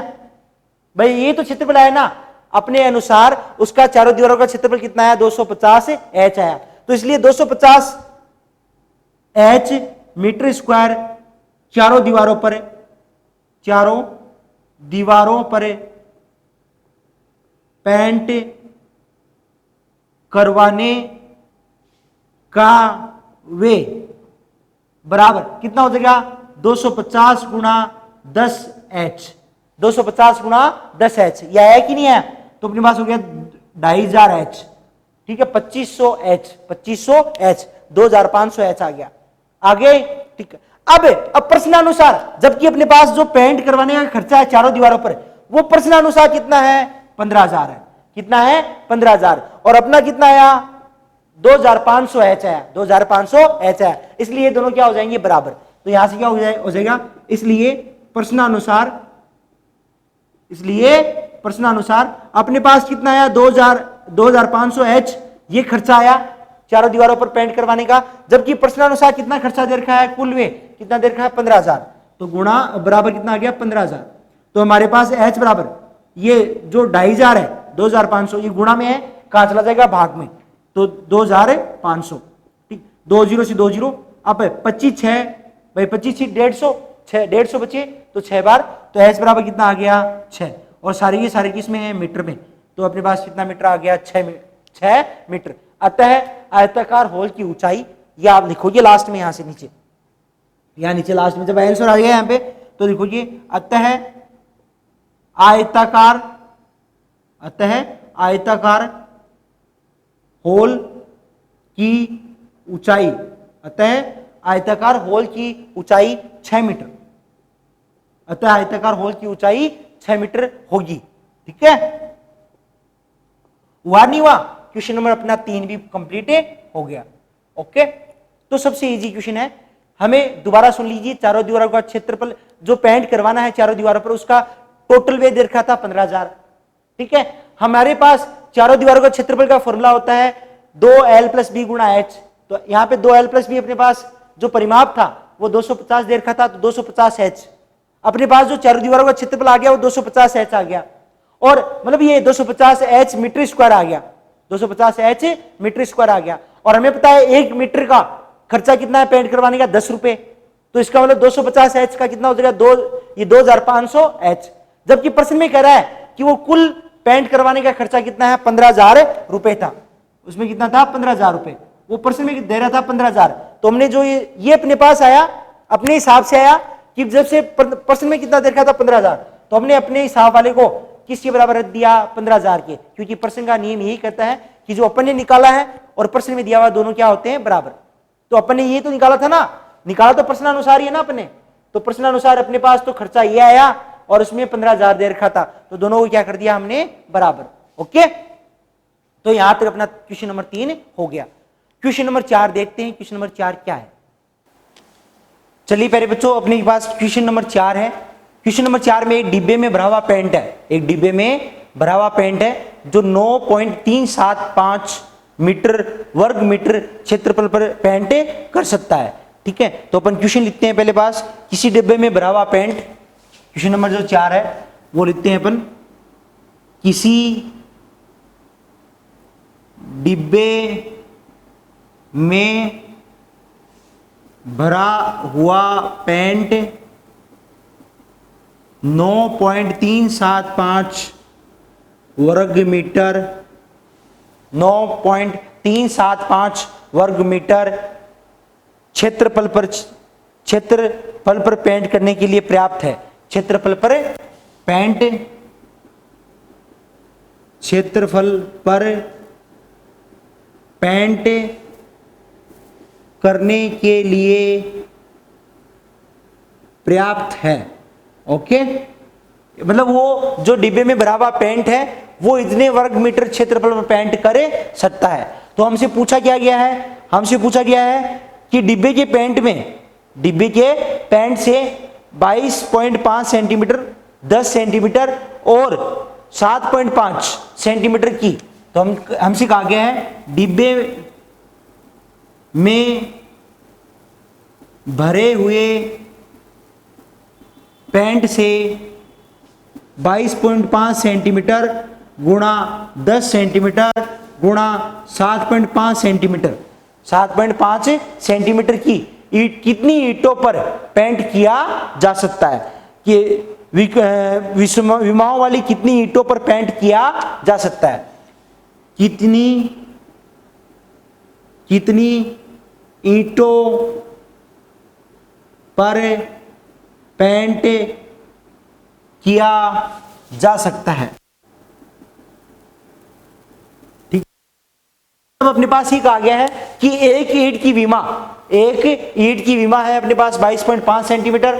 भाई, ये तो क्षेत्रफल आया ना, अपने अनुसार उसका चारों दीवारों का क्षेत्रफल कितना आया? 250h आया। तो इसलिए 250h मीटर स्क्वायर चारों दीवारों पर पेंट करवाने का वे बराबर कितना हो जाएगा? 250 गुणा 10h, 250 गुणा 10h, यह है कि नहीं है? तो अपने पास हो गया 2500h। ठीक है, 2500h 2500h आ गया आगे। ठीक है, अब प्रश्नानुसार, जबकि अपने पास जो पेंट करवाने का खर्चा है चारों दीवारों पर वो प्रश्नानुसार कितना है? 15,000 है। कितना है? 15,000। और अपना कितना आया? 2500h आया, 2500h आया। इसलिए दोनों क्या हो जाएंगे? बराबर। तो यहां से क्या हो जाएगा? इसलिए प्रश्नानुसार अपने पास कितना आया? 2500h ये खर्चा आया चारों दीवारों पर पेंट करवाने का, जबकि प्रश्नानुसार कितना खर्चा दे रखा है? कुल वे कितना दे रखा है? 15,000। तो गुणा बराबर कितना आ गया? 15,000। तो हमारे पास h बराबर ये जो 2500 है, 2500 ये गुणा में है, कहां चला जाएगा? भाग में। तो 2500। ठीक, 20 से 20, अब 25 6 भाई, 25 6 150 बचे तो 6 बार, तो h बराबर कितना आ गया? 6। और सारे किस में है? मीटर में। तो अपने पास कितना मीटर आ गया? 6 मीटर। अतः आयताकार होल की ऊंचाई, ये आप लिखोगे लास्ट में, यहां से नीचे, यहां नीचे लास्ट में जब आंसर आ गया यहां पे तो लिखोगे अतः आयताकार होल की ऊंचाई, अतः आयताकार होल की ऊंचाई 6 मीटर, अतः आयताकार होल की ऊंचाई 6 मीटर होगी। ठीक है, हुआ नहीं हुआ? क्वेश्चन नंबर अपना 3 भी कंप्लीट हो गया। ओके, तो सबसे इजी क्वेश्चन है, हमें दोबारा सुन लीजिए, चारों दीवारों का क्षेत्रफल जो पेंट करवाना है चारों दीवारों पर उसका टोटल वे दे रखा था 15,000। ठीक है, हमारे पास चारों दीवारों का क्षेत्रफल का फॉर्मूला होता है 2l + b गुणा h। तो यहां पे 2l + b अपने पास जो परिमाप था वो 250 दे रखा था, तो 250h अपने पास जो चारों दीवारों का क्षेत्रफल आ गया वो 250h आ गया, और मतलब ये 250h मीटर स्क्वायर आ गया, 250h मीटर स्क्वायर आ गया। और हमें पता है 1 मीटर का खर्चा कितना है पेंट करवाने का? 10 रुपए। तो इसका मतलब 250h का कितना हो जाएगा? 2500h। जबकि प्रश्न में कह रहा है कि वो कुल पेंट करवाने का खर्चा कितना है, 15,000 रुपए था। उसमें कितना था, 15,000 रुपए। वो पर्सन में दे रहा था 15,000। तो हमने जो ये अपने पास आया, अपने हिसाब से आया कि जब से पर्सन में कितना दे रखा था, 15,000, तो हमने अपने हिसाब वाले को किसके बराबर रख दिया, 15,000 के, क्योंकि पर्सन का नियम यही कहता है कि जो अपन ने निकाला है और पर्सन में दिया हुआ दोनों क्या होते हैं, बराबर। तो अपन ने ये तो निकाला था ना, निकाला तो पर्सन अनुसार ही है ना अपने, तो पर्सन अनुसार अपने पास तो खर्चा ये आया और उसमें 15,000 दे रखा था, तो दोनों को क्या कर दिया हमने, बराबर। ओके, तो यहां तक अपना क्वेश्चन नंबर 3 हो गया। क्वेश्चन नंबर 4 देखते हैं, क्वेश्चन नंबर 4 क्या है। चलिए पहले बच्चों अपने पास क्वेश्चन नंबर 4 है। क्वेश्चन नंबर 4 में एक डिब्बे में भरा हुआ पेंट है, एक डिब्बे में भरा हुआ पेंट है जो 9.375 मीटर वर्ग मीटर क्षेत्रफल पर पेंट कर सकता है। ठीक है, तो अपन क्वेश्चन लिखते हैं पहले पास, किसी डिब्बे में भरा हुआ पेंट, क्वेश्चन नंबर जो 4 है वो लिखते हैं अपन, किसी डिब्बे में भरा हुआ पेंट 9.375 वर्ग मीटर 9.375 वर्ग मीटर क्षेत्रफल पर पेंट करने के लिए पर्याप्त है। क्षेत्रफल पर पेंट करने के लिए पर्याप्त है। ओके, मतलब वो जो डिब्बे में भरा हुआ पेंट है वो इतने वर्ग मीटर क्षेत्रफल में पेंट करे सकता है। तो हमसे पूछा क्या गया है, हमसे पूछा गया है कि डिब्बे के पेंट से 22.5 सेंटीमीटर, 10 सेंटीमीटर और 7.5 सेंटीमीटर की, तो हमसे कहा गया है डिब्बे में भरे हुए पेंट से 22.5 सेंटीमीटर गुणा 10 सेंटीमीटर गुणा 7.5 सेंटीमीटर, 7.5 सेंटीमीटर की कितनी ईंटों पर पेंट किया जा सकता है, कि विमाओं वाली कितनी ईंटों पर पेंट किया जा सकता है, कितनी ईंटों पर पेंट किया जा सकता है। ठीक, अब अपने पास ही कहा गया है कि एक ईंट की विमा है अपने पास 22.5 सेंटीमीटर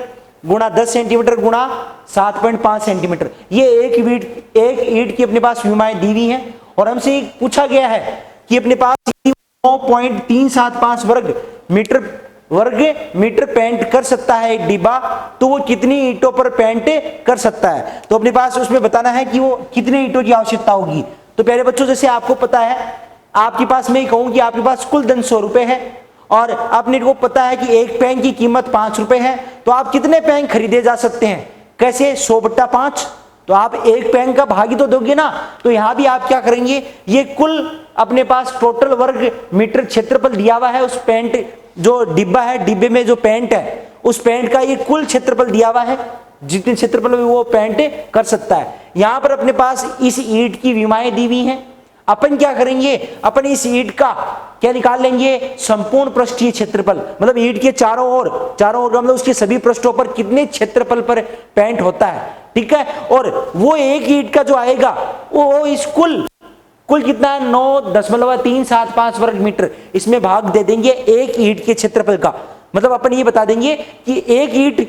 गुणा 10 सेंटीमीटर गुणा 7.5 सेंटीमीटर। ये एक ईंट की अपने पास विमाएं दी हुई हैं और हमसे पूछा गया है कि अपने पास 9.375 वर्ग मीटर पेंट कर सकता है एक डिब्बा, तो वो कितनी ईंटों पर पेंट कर सकता है। तो अपने पास उसमें बताना है कि वो कितने ईंटों की आवश्यकता होगी। तो पहले बच्चों, जैसे आपको पता है, आपके पास मैं कहूं कि आपके पास कुल धन 100 रुपए है और आपने को पता है कि एक पेन की कीमत 5 रुपए है, तो आप कितने पेन खरीदे जा सकते हैं, कैसे, 100/5। तो आप एक पेन का भाग ही तो दोगे ना। तो यहां भी आप क्या करेंगे, ये कुल अपने पास टोटल वर्ग मीटर क्षेत्रफल दिया हुआ है, उस पेंट जो डिब्बा है, डिब्बे में जो पेंट है, उस पेंट का ये कुल क्षेत्रफल दिया हुआ है, जितने क्षेत्रफल में वो पेंट कर सकता है। यहां पर अपने पास इस ईंट की विमाएं दी हुई हैं। अपन क्या करेंगे, अपन इस ईंट का क्या निकाल लेंगे, संपूर्ण पृष्ठीय क्षेत्रफल, मतलब ईंट के चारों ओर मतलब उसके सभी पृष्ठों पर कितने क्षेत्रफल पर पेंट होता है। ठीक है, और वो एक ईंट का जो आएगा वो इस कुल कितना है, 9.375 वर्ग मीटर, इसमें भाग दे देंगे एक ईंट के क्षेत्रफल का। मतलब अपन ये बता देंगे कि एक ईंट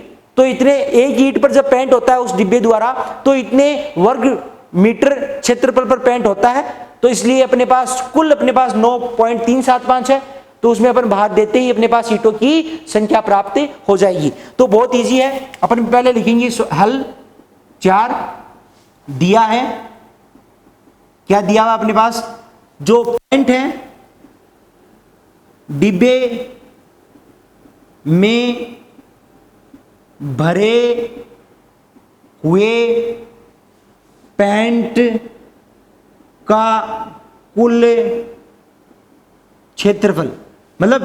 पर जब पेंट होता है उस डिब्बे द्वारा, तो इतने वर्ग मीटर क्षेत्रफल पर पेंट होता है। तो इसलिए अपने पास 9.375 है, तो उसमें अपन भाग देते ही अपने पास ईंटों की संख्या प्राप्त हो जाएगी। तो बहुत इजी है, अपन पहले लिखेंगे हल 4 दिया है, क्या दिया हुआ अपने पास, जो पेंट है डिब्बे में भरे हुए पेंट का कुल क्षेत्रफल, मतलब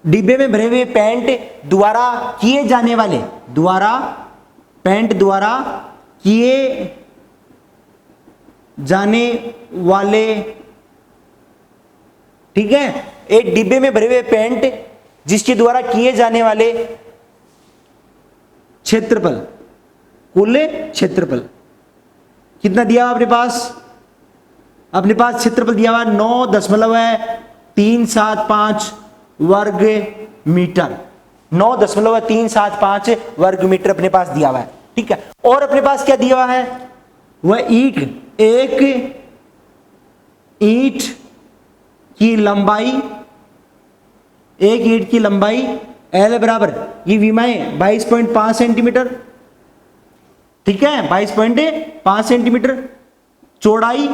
डिब्बे में भरे हुए पेंट द्वारा किए जाने वाले जाने वाले, ठीक है, एक डिब्बे में भरे हुए पेंट जिसके द्वारा किए जाने वाले क्षेत्रफल, कुल क्षेत्रफल कितना दिया हुआ अपने पास क्षेत्रफल दिया हुआ 9.375 वर्ग मीटर, 9.375 वर्ग मीटर अपने पास दिया हुआ है, ठीक है। और अपने पास क्या दिया हुआ है, वह एक ईंट की लंबाई, एक ईंट की लंबाई L बराबर, ये विमाएं 22.5 सेंटीमीटर, ठीक है, 22.5 सेंटीमीटर, चौड़ाई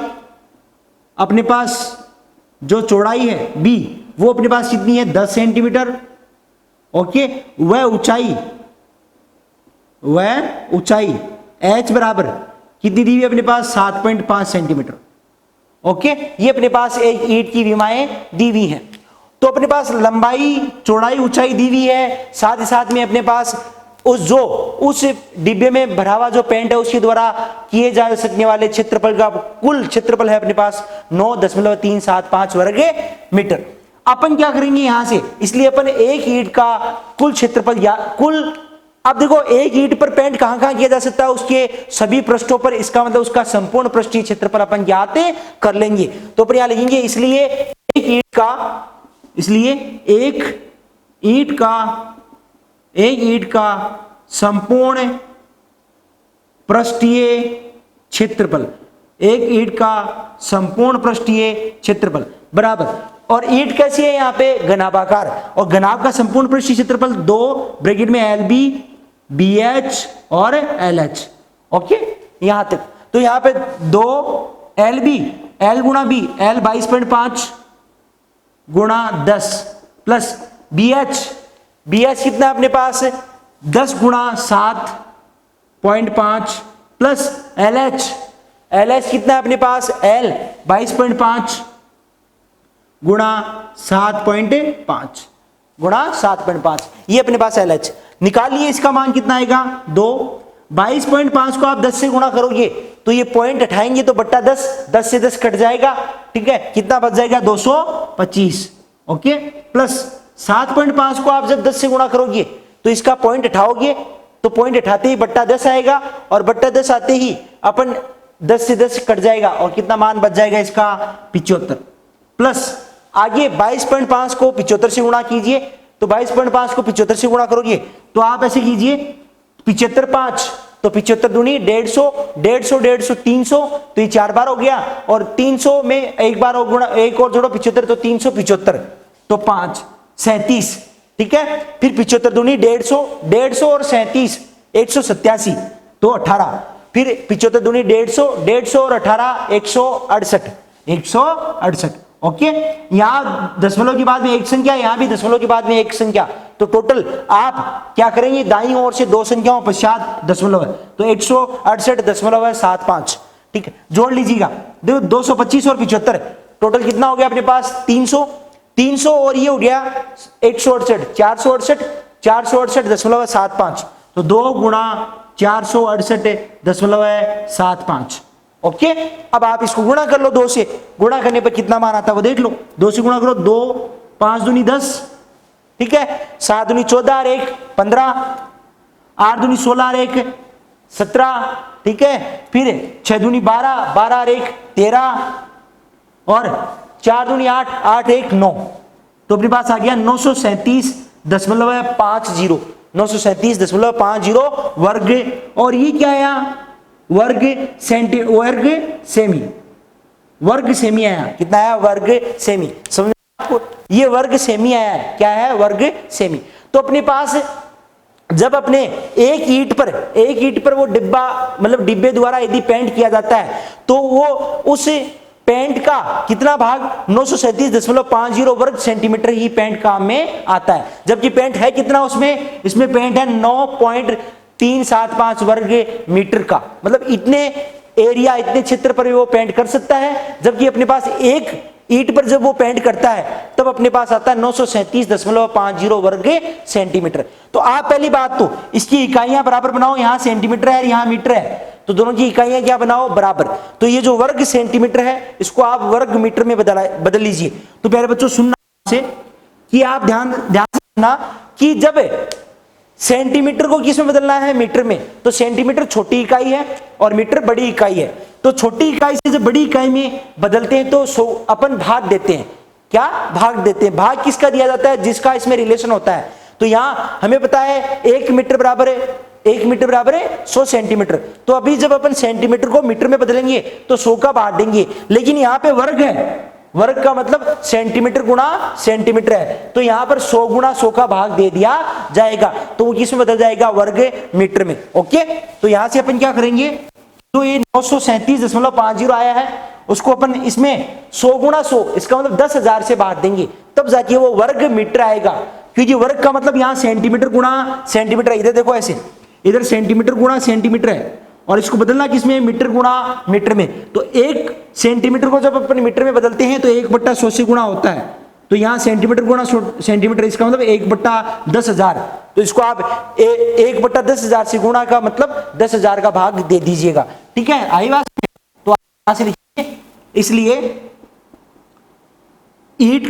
अपने पास जो चौड़ाई है B वो अपने पास कितनी है 10 सेंटीमीटर, ओके। वह ऊंचाई H बराबर कितनी दी हुई अपने पास 7.5 सेंटीमीटर, ओके। ये अपने पास एक ईंट की विमाएं दी हुई हैं। तो अपने पास लंबाई, चौड़ाई, ऊंचाई दी हुई है, साथ ही साथ में अपने पास उस डिब्बे में भरा हुआ जो पेंट है उसके द्वारा किए जा सकने वाले क्षेत्रफल का कुल क्षेत्रफल है अपने पास 9.375 वर्ग मीटर। अपन क्या करेंगे यहां से, इसलिए अपन एक ईंट का कुल क्षेत्रफल या कुल, अब देखो एक ईंट पर पेंट कहां कहां किया जा सकता है, उसके सभी पृष्ठों पर, इसका मतलब उसका संपूर्ण पृष्ठीय क्षेत्रफल अपन ज्ञात कर लेंगे। तो अपन यहां लिखेंगे इसलिए एक ईंट का संपूर्ण पृष्ठीय क्षेत्रफल, एक ईंट का संपूर्ण पृष्ठीय क्षेत्रफल बराबर, और ईंट कैसी है यहाँ पे घनाभाकार, और घनाभ का संपूर्ण पृष्ठीय क्षेत्रफल 2 ब्रैकेट में LB BH और LH, ओके यहां तक। तो यहां पे 2 LB, L गुणा B, L 22.5 गुणा 10 प्लस BH कितना अपने पास 10 गुणा 7.5 प्लस LH कितना अपने पास L 22.5 गुणा 7.5 गुणा 7.5, ये अपने पास LH निकालिए। इसका मान कितना आएगा 2, 22.5 को आप 10 से गुणा करोगे तो ये पॉइंट हटाएंगे तो बट्टा 10 से 10 कट जाएगा, ठीक है, कितना बच जाएगा 225, ओके। प्लस 7.5 को आप जब 10 से गुणा करोगे तो इसका पॉइंट हटाओगे तो पॉइंट हटाते ही बट्टा 10 आएगा, और बट्टा 10 आते ही अपन 10 से 10 कट जाएगा और कितना मान बच जाएगा इसका 75। प्लस आगे 22.5 को 75 से गुणा कीजिए, तो 22.5 को 75 से गुणा करोगे तो आप ऐसे कीजिए 75/5, तो 75 दूनी 150, 150 300, तो ये 4 बार हो गया, और 300 में एक बार गुणा, एक और जोड़ो 75, तो 375, तो 5 37, ठीक है। फिर 75 दूनी 150 और 37 187, तो 18, फिर 75 दूनी 150 और 18 168, ओके। यहां दशमलव के बाद में एक संख्या, यहां भी दशमलव के बाद में एक संख्या, तो टोटल आप क्या करेंगे दाईं ओर से 2 संख्याओं पश्चात दशमलव है, तो 168.75, ठीक है, जोड़ लीजिएगा। देखो 225 और 75 टोटल कितना हो गया अपने पास 300 और ये हो गया 168, 468.75, तो 2 गुणा 468.75, ओके। अब आप इसको गुणा कर लो 2 से, गुणा करने पर कितना मान आता है वो देख लो, 2 से गुणा करो, 2 5 दूनी 10, ठीक है, 7 दूनी 14 और 1 15, 8 दूनी 16 और 1 17, ठीक है, फिर 6 दूनी 12, 12 और 1 13, और 4 दूनी 8, 8 1 9, तो अपने पास आ गया 937.50, 937.50 वर्ग, और ये क्या आया वर्ग सेमी आया, कितना आया वर्ग सेमी, समझ आपको, ये वर्ग सेमी आया है, क्या है वर्ग सेमी। तो अपने पास जब अपने एक ईंट पर वो डिब्बा, मतलब डिब्बे द्वारा यदि पेंट किया जाता है तो वो उस पेंट का कितना भाग 937.50 वर्ग सेंटीमीटर ही पेंट काम में आता है, जबकि पेंट है कितना उसमें, इसमें पेंट है 9.375 वर्ग मीटर का, मतलब इतने एरिया, इतने क्षेत्र पर वो पेंट कर सकता है। जबकि अपने पास एक ईंट पर जब वो पेंट करता है तब अपने पास आता है 937.50 वर्ग सेंटीमीटर। तो आप पहली बात तो इसकी इकाइयां बराबर बनाओ, यहां सेंटीमीटर है, यहां मीटर है, तो दोनों की इकाइयां क्या बनाओ, बराबर। तो ये जो वर्ग सेंटीमीटर है इसको आप वर्ग मीटर में बदल लीजिए। तो प्यारे बच्चों सुनना से कि आप ध्यान से सुनना कि जब सेंटीमीटर को किस में बदलना है, मीटर में। तो सेंटीमीटर छोटी इकाई है और मीटर बड़ी इकाई है। तो छोटी इकाई से जब बड़ी इकाई में बदलते हैं तो अपन भाग देते हैं। क्या भाग देते हैं? भाग किसका दिया जाता है, जिसका इसमें रिलेशन होता है। तो यहां हमें पता है 1 मीटर बराबर है 1 मीटर बराबर है 100 सेंटीमीटर। तो अभी जब अपन सेंटीमीटर को मीटर में बदलेंगे तो 100 का भाग देंगे, लेकिन यहाँ पे वर्ग है, वर्ग का मतलब सेंटीमीटर गुणा सेंटीमीटर है। तो यहां पर 100 गुणा 100 का भाग दे दिया जाएगा, तो वो किस में बदल जाएगा, वर्ग मीटर में। ओके, तो यहां से अपन क्या करेंगे, तो ये 937.50 आया है, उसको अपन इसमें 100 गुणा 100, इसका मतलब 10,000 से भाग देंगे, तब जाके वो वर्ग मीटर आएगा। क्योंकि वर्ग का मतलब यहाँ सेंटीमीटर गुणा सेंटीमीटर है। इधर देखो ऐसे, इधर सेंटीमीटर गुणा सेंटीमीटर है और इसको बदलना किसमें, मीटर गुणा मीटर में। तो 1 सेंटीमीटर को जब अपन मीटर में बदलते हैं तो 1/100 से गुणा होता है। तो यहाँ सेंटीमीटर गुणा सेंटीमीटर, इसका मतलब 1/10,000। तो इसको आप 1/10,000 से गुणा का मतलब 10,000 का भाग दे दीजिएगा। ठीक है, आई बात। तो यहां से लिखिए, इसलिए ईंट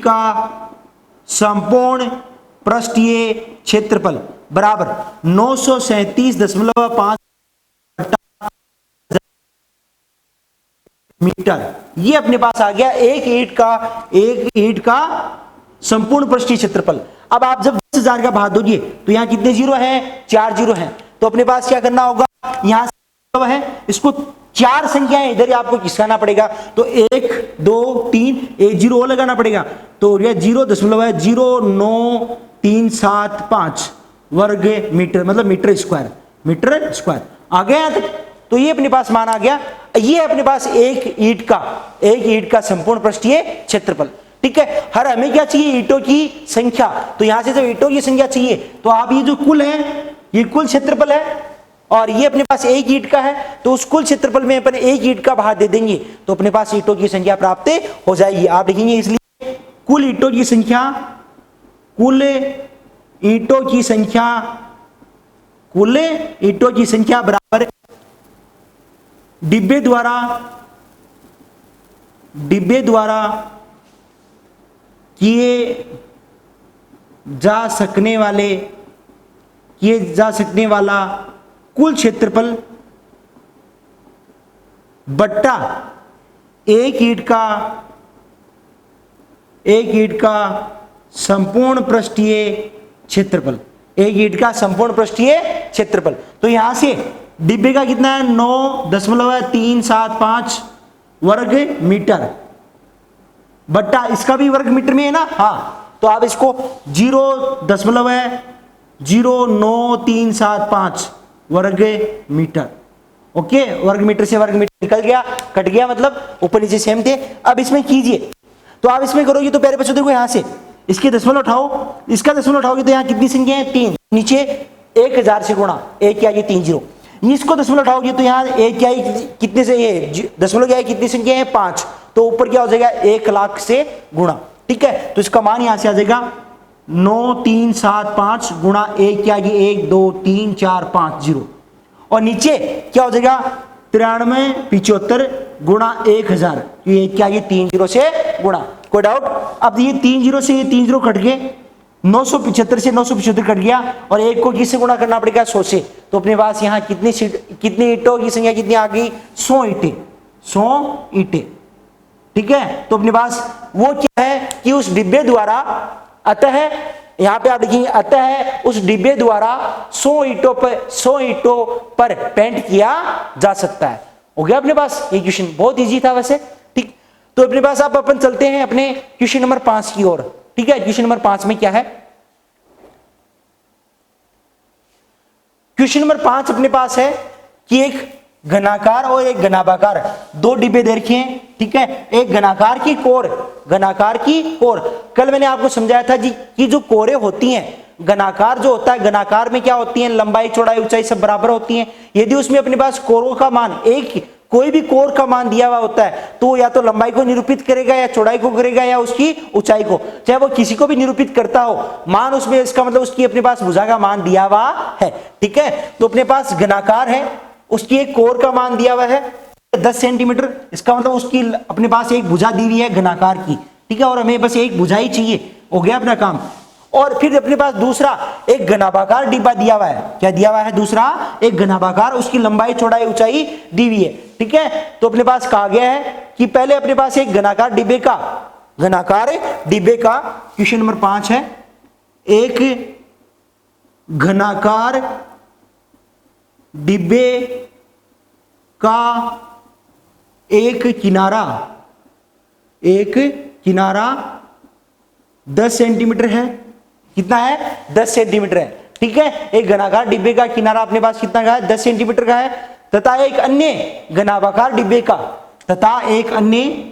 का संपूर्ण पृष्ठीय क्षेत्रफल बराबर 937.5 मीटर। ये अपने पास आ गया एक ईंट का संपूर्ण पृष्ठीय क्षेत्रफल। अब आप जब 10,000 का भाग दोगे तो यहाँ कितने जीरो हैं, 4 जीरो हैं। तो अपने पास क्या करना होगा, यहां है इसको 4 संख्याएं इधर ही आपको खिसकाना पड़ेगा। तो 1 2 3 एक जीरो और लगाना पड़ेगा। तो यह 0.09375 वर्ग मीटर, मतलब मीटर स्क्वायर आ गया यहां तक। तो ये अपने पास मान आ गया। ये अपने पास एक ईंट का संपूर्ण पृष्ठीय क्षेत्रफल। ठीक है, हर हमें क्या चाहिए, ईंटों की संख्या। तो यहां से जब ईंटों की संख्या चाहिए तो आप ये जो कुल है, ये कुल क्षेत्रफल है और ये अपने पास एक ईंट का है, तो उस कुल क्षेत्रफल में अपन एक ईंट का भाग दे देंगे तो अपने पास ईंटों की संख्या प्राप्त हो जाएगी। आप लिखेंगे इसलिए कुल ईंटों की संख्या बराबर डिब्बे द्वारा किए जा सकने वाला कुल क्षेत्रफल बट्टा एक ईंट का संपूर्ण पृष्ठीय क्षेत्रफल। तो यहां से डिब्बे का कितना है, 9.375 वर्ग मीटर बट्टा, इसका भी वर्ग मीटर में है ना, हाँ। तो आप इसको 0.09375 वर्ग मीटर। ओके, वर्ग मीटर से वर्ग मीटर निकल गया, कट गया, मतलब ऊपर नीचे सेम थे। अब इसमें कीजिए, तो आप इसमें करोगे तो प्यारे बच्चों देखो यहां से इसके दशमलव उठाओ, इसका दशमलव उठाओगे तो यहाँ कितनी संख्या है, 3। नीचे 1000 से गुणा, एक क्या ये 3 जीरो। इसको दशमलव उठाओगे तो यहाँ एक क्या कितने से, ये दशमलव क्या है, कितनी संख्या है, 5। तो ऊपर क्या हो जाएगा, 1 लाख से गुणा। ठीक है, तो इसका मान यहां से आ जाएगा 9375 गुणा 1 क्या, ये 1 2 3 4 5 जीरो। और नीचे क्या हो जाएगा, 9375 गुणा 1000, ये क्या, ये 3 जीरो से गुणा। कोई डाउट? अब ये 3 जीरो से ये 3 जीरो कट गए, 975 से 975 कट गया, और 1 को किससे गुणा करना पड़ेगा, 100 से। तो अपने पास यहाँ कितनी ईंटों की संख्या कितनी आ गई, 100 ईंटें। ठीक है, तो अपने पास वो क्या है कि उस डिब्बे द्वारा, अतः यहां पे आप लिखेंगे अतः उस डिब्बे द्वारा 100 ईंटों पर पेंट किया जा सकता है। हो गया अपने पास, ये क्वेश्चन बहुत इजी था वैसे। ठीक, तो अपने पास आप अपन चलते हैं अपने क्वेश्चन नंबर 5 की ओर। ठीक है, क्वेश्चन नंबर 5 में क्या है, क्वेश्चन नंबर 5 अपने पास है कि एक घनाकार और एक घनाभाकार 2 डिब्बे दे रखे हैं। ठीक है, एक घनाकार की कोर, कल मैंने आपको समझाया था जी कि जो कोरें होती हैं, घनाकार जो होता है, घनाकार में क्या होती है, लंबाई चौड़ाई ऊंचाई सब बराबर होती हैं। यदि उसमें अपने पास कोरों का मान, एक कोई भी कोर का मान दिया हुआ होता है तो या तो लंबाई को निरूपित करेगा या चौड़ाई को करेगा या उसकी ऊंचाई को, चाहे वो किसी को भी निरूपित करता हो मान उसमें, इसका मतलब उसकी अपने पास भुजा का मान दिया हुआ है। ठीक है, तो अपने पास घनाकार है, उसकी एक कोर का मान दिया हुआ है 10 सेंटीमीटर, इसका मतलब उसकी अपने पास एक भुजा दी हुई है घनाकार की। ठीक है, और हमें बस एक भुजा ही चाहिए, हो गया अपना काम। और फिर अपने पास दूसरा एक घनाभाकार डिब्बा दिया हुआ है, क्या दिया हुआ है, दूसरा एक घनाभाकार, उसकी लंबाई चौड़ाई ऊंचाई दी हुई है। ठीक है, तो अपने पास कहा गया है कि पहले अपने पास एक घनाकार डिब्बे का क्वेश्चन नंबर 5 है, एक घनाकार डिब्बे का एक किनारा 10 सेंटीमीटर है, कितना है, 10 सेंटीमीटर है। ठीक है, एक घनाकार डिब्बे का किनारा अपने पास कितना का है, 10 सेंटीमीटर का है, तथा एक अन्य घनाभाकार डिब्बे का तथा एक अन्य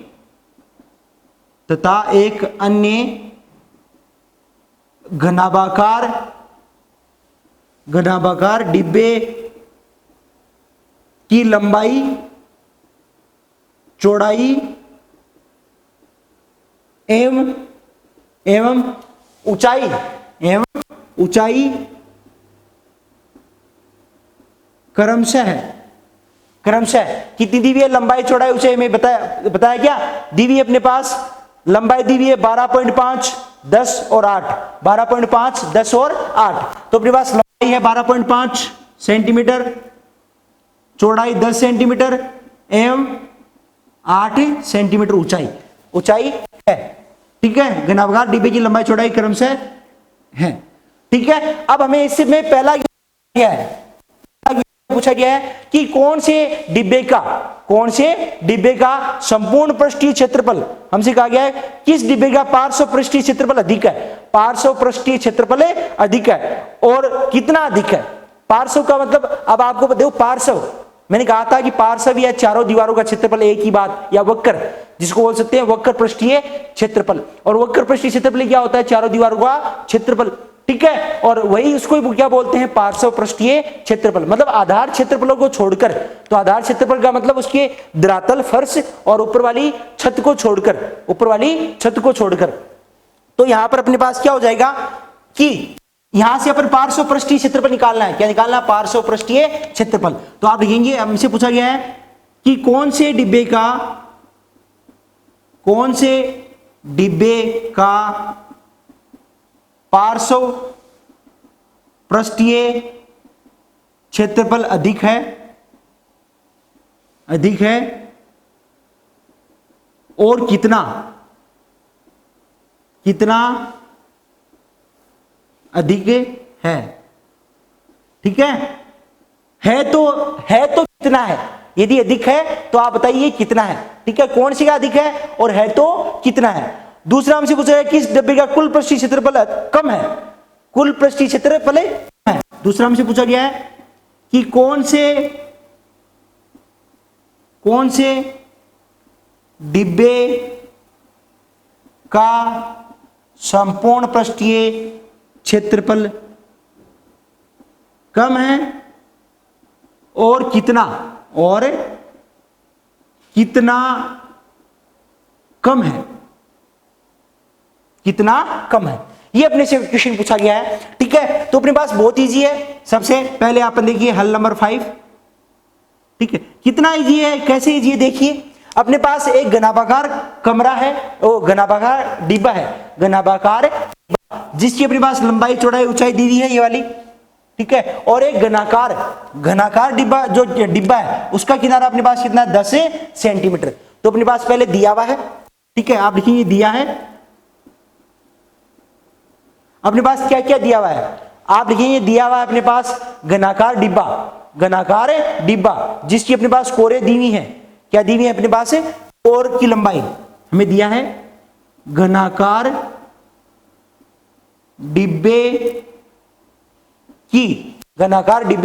घनाभाकार डिब्बे की लंबाई चौड़ाई एवं ऊंचाई क्रमशः कितनी दी हुई है, लंबाई चौड़ाई ऊंचाई में बताया क्या, दी हुई है अपने पास, लंबाई दी हुई है 12.5, 10 और 8, 12.5, 10 और 8। तो अपने पास लंबाई है 12.5 सेंटीमीटर, चौड़ाई 10 सेंटीमीटर एवं 8 सेंटीमीटर ऊंचाई है। ठीक है, घनाभाकार डिब्बे की लंबाई चौड़ाई क्रमशः है। ठीक है, अब हमें इससे में पहला क्या है, पूछा गया है कि कौन से डिब्बे का संपूर्ण पृष्ठीय क्षेत्रफल, हमसे कहा गया है किस डिब्बे का पार्श्व पृष्ठीय क्षेत्रफल अधिक है, पार्श्व पृष्ठीय क्षेत्रफल अधिक है और कितना अधिक है। पार्श्व का मतलब, अब आपको देखो पार्श्व, मैंने कहा था कि पार्श्व या चारों दीवारों का क्षेत्रफल एक ही बात, या वक्र जिसको बोल सकते हैं वक्र पृष्ठीय क्षेत्रफल, और वक्र पृष्ठीय क्षेत्रफल क्या होता है, चारों दीवारों का क्षेत्रफल। ठीक है, और वही उसको क्या बोलते हैं, पार्श्व पृष्ठीय क्षेत्रफल, मतलब आधार क्षेत्रफलों को छोड़कर, तो आधार क्षेत्रफल का मतलब उसके धरातल फर्श और ऊपर वाली छत को छोड़कर, तो यहां पर अपने पास क्या हो जाएगा कि यहां से अपन पार्श्व पृष्ठीय क्षेत्रफल निकालना है, क्या निकालना, पार्श्व पृष्ठीय क्षेत्रफल। तो आप लिखेंगे, हमसे पूछा गया है कि कौन से डिब्बे का पार्श्व पृष्ठीय क्षेत्रफल अधिक है और कितना अधिक है। ठीक है तो कितना है, यदि अधिक है तो आप बताइए कितना है। ठीक है, कौन सी का अधिक है और है तो कितना है। दूसरा हमसे पूछा है किस डिब्बे का कुल पृष्ठीय क्षेत्रफल कम है, कुल पृष्ठीय क्षेत्रफल कम है। दूसरा हमसे पूछा गया है कि कौन से डिब्बे का संपूर्ण पृष्ठीय क्षेत्रफल कम है और कितना कम है, ये अपने से क्वेश्चन पूछा गया है। ठीक है, तो अपने पास बहुत इजी है। सबसे पहले आप देखिए हल नंबर 5। ठीक है, कितना इजी है, कैसे इजी है, देखिए अपने पास एक घनाभाकार कमरा है, वो घनाभाकार डिब्बा है, जिसकी अपने पास लंबाई चौड़ाई ऊंचाई दी हुई है ये वाली। ठीक है, और एक घनाकार डिब्बा जो डिब्बा है उसका किनारा अपने पास कितना है, 10 सेंटीमीटर। तो अपने पास पहले दिया हुआ है। ठीक है, आप लिखेंगे दिया है, अपने पास क्या क्या दिया हुआ है, आप लिखेंगे दिया हुआ है अपने पास घनाकार डिब्बा जिसकी अपने पास कोरें दी हुई है, क्या दी हुई है अपने पास, कोर की लंबाई हमें दिया है, घनाकार डिब्बे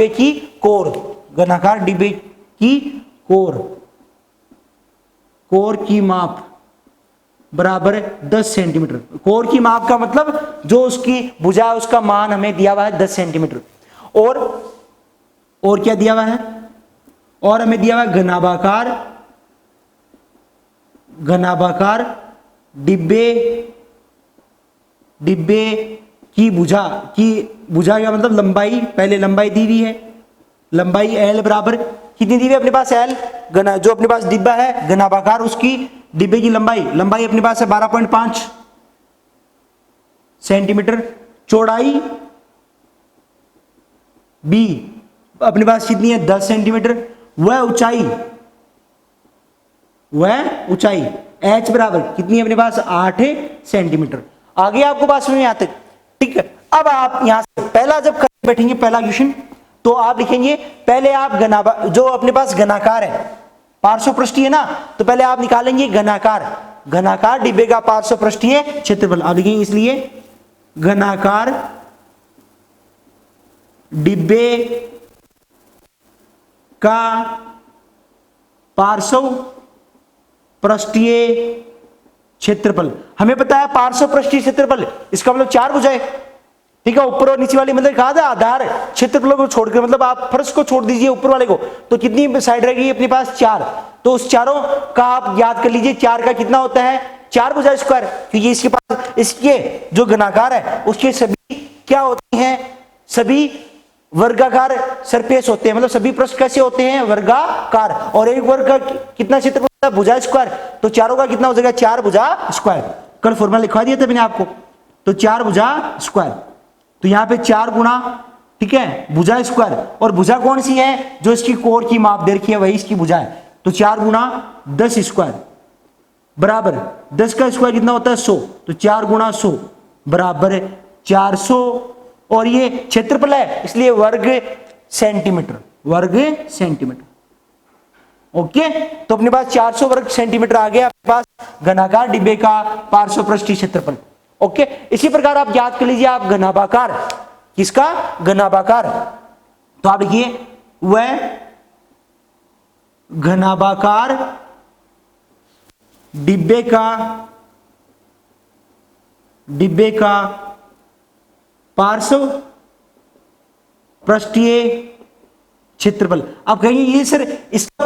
की कोर की माप बराबर 10 सेंटीमीटर। कोर की माप का मतलब जो उसकी भुजा है उसका मान हमें दिया हुआ है 10 सेंटीमीटर। और क्या दिया हुआ है, और हमें दिया हुआ घनाभाकार डिब्बे की भुजा का मतलब लंबाई, पहले लंबाई दी हुई है, लंबाई L बराबर कितनी दी हुई है अपने पास L, जो अपने पास डिब्बा है घनाभाकार, उसकी डिब्बे की लंबाई अपने पास है 12.5 सेंटीमीटर, चौड़ाई B अपने पास कितनी है 10 सेंटीमीटर, वह ऊंचाई H बराबर कितनी है अपने पास 8 सेंटीमीटर। आगे आपको बात समझ में आते, ठीक है। अब आप यहां से पहला जब बैठेंगे पहला क्वेश्चन, तो आप लिखेंगे पहले आप जो अपने पास घनाकार है, पार्श्वपृष्ठीय है ना, तो पहले आप निकालेंगे घनाकार डिब्बे का पार्श्वपृष्ठीय क्षेत्रफल। आप लिखेंगे इसलिए घनाकार डिब्बे का पार्श्वपृष्ठीय क्षेत्रफल। हमें पता है पार्श्वपृष्ठीय क्षेत्रफल, इसका मतलब 4 भुजाएं, ठीक है। ऊपर और नीचे वाली मतलब कहा था आधार क्षेत्रफल को छोड़कर, मतलब आप फर्श को छोड़ दीजिए ऊपर वाले को, तो कितनी साइड रहेगी अपने पास 4, तो उस चारों का आप याद कर लीजिए 4 का कितना होता है 4 भुजा स्क्वायर, क्योंकि इसके पास इसके जो घनाकार है उसके सभी क्या होते हैं, सभी वर्गाकार सरफेस होते हैं, मतलब सभी पृष्ठ कैसे होते हैं वर्गाकार, और एक वर्ग का कितना क्षेत्रफल होता है भुजा स्क्वायर, तो चारों का कितना हो जाएगा 4 भुजा स्क्वायर। कल फॉर्मूला लिखवा दिया था मैंने आपको, तो 4 भुजा स्क्वायर, तो यहां पे 4 गुना, ठीक है, भुजा स्क्वायर, और भुजा कौन सी है जो इसकी कोर की माप दे रखी है वही इसकी भुजा है, तो 4 गुना 10 स्क्वायर बराबर 10 का स्क्वायर कितना होता है 100, तो 4 गुना 100 बराबर 400, और ये क्षेत्रफल है इसलिए वर्ग सेंटीमीटर, ओके। तो अपने पास 400 वर्ग सेंटीमीटर आ गया अपने पास घनाकार डिब्बे का पार्श्वपृष्ठीय क्षेत्रफल, ओके। इसी प्रकार आप याद कर लीजिए, आप घनाभाकार, किसका घनाभाकार, तो आप लिखिए वह घनाभाकार डिब्बे का पार्श्वपृष्ठीय क्षेत्रफल। आप कहेंगे ये सर इसका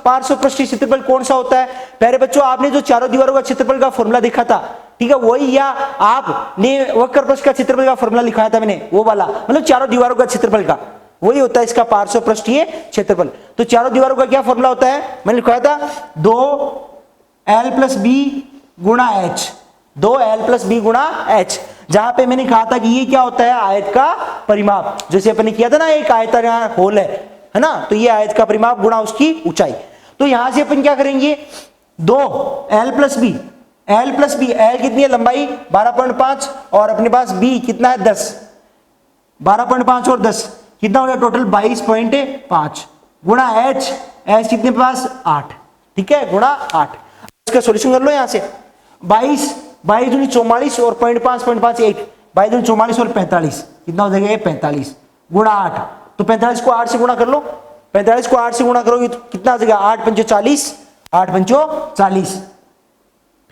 पार्श्वपृष्ठीय क्षेत्रफल कौन सा होता है, पहले बच्चों आपने जो चारों दीवारों का क्षेत्रफल का फॉर्मूला देखा था, ठीक है, वही, या आपने वक्र पृष्ठ का क्षेत्रफल का फॉर्मूला लिखाया था मैंने, वो वाला, मतलब चारों दीवारों का क्षेत्रफल का वही होता है इसका पार्श्वपृष्ठीय क्षेत्रफल। तो चारों दीवारों का क्या फॉर्मूला होता है, मैंने लिखाया था 2L + B गुणा H, 2L + B गुणा H, जहां पे मैंने कहा था कि ये क्या होता है आयत का परिमाप, जैसे अपने किया था ना एक आयताकार होल है ना, तो ये आयत का परिमाप गुणा उसकी ऊंचाई। तो यहां से अपन क्या करेंगे 2L + B, L + B, L कितनी है लंबाई 12.5, और अपने पास B कितना है 10, 12.5 और 10 कितना हो गया टोटल 22.5 गुणा H कितने पास 8, ठीक है, गुणा 8। इसका सॉल्यूशन कर लो यहां से, 22 दूनी 44 और 0.5 1, 22 दूनी 44 और 45 कितना हो जाएगा 45 गुणा 8, तो 45 को 8 से गुणा कर लो, 45 को 8 से गुणा करोगे तो कितना आ जाएगा 8 पंचो 40, 8 पंचो 40,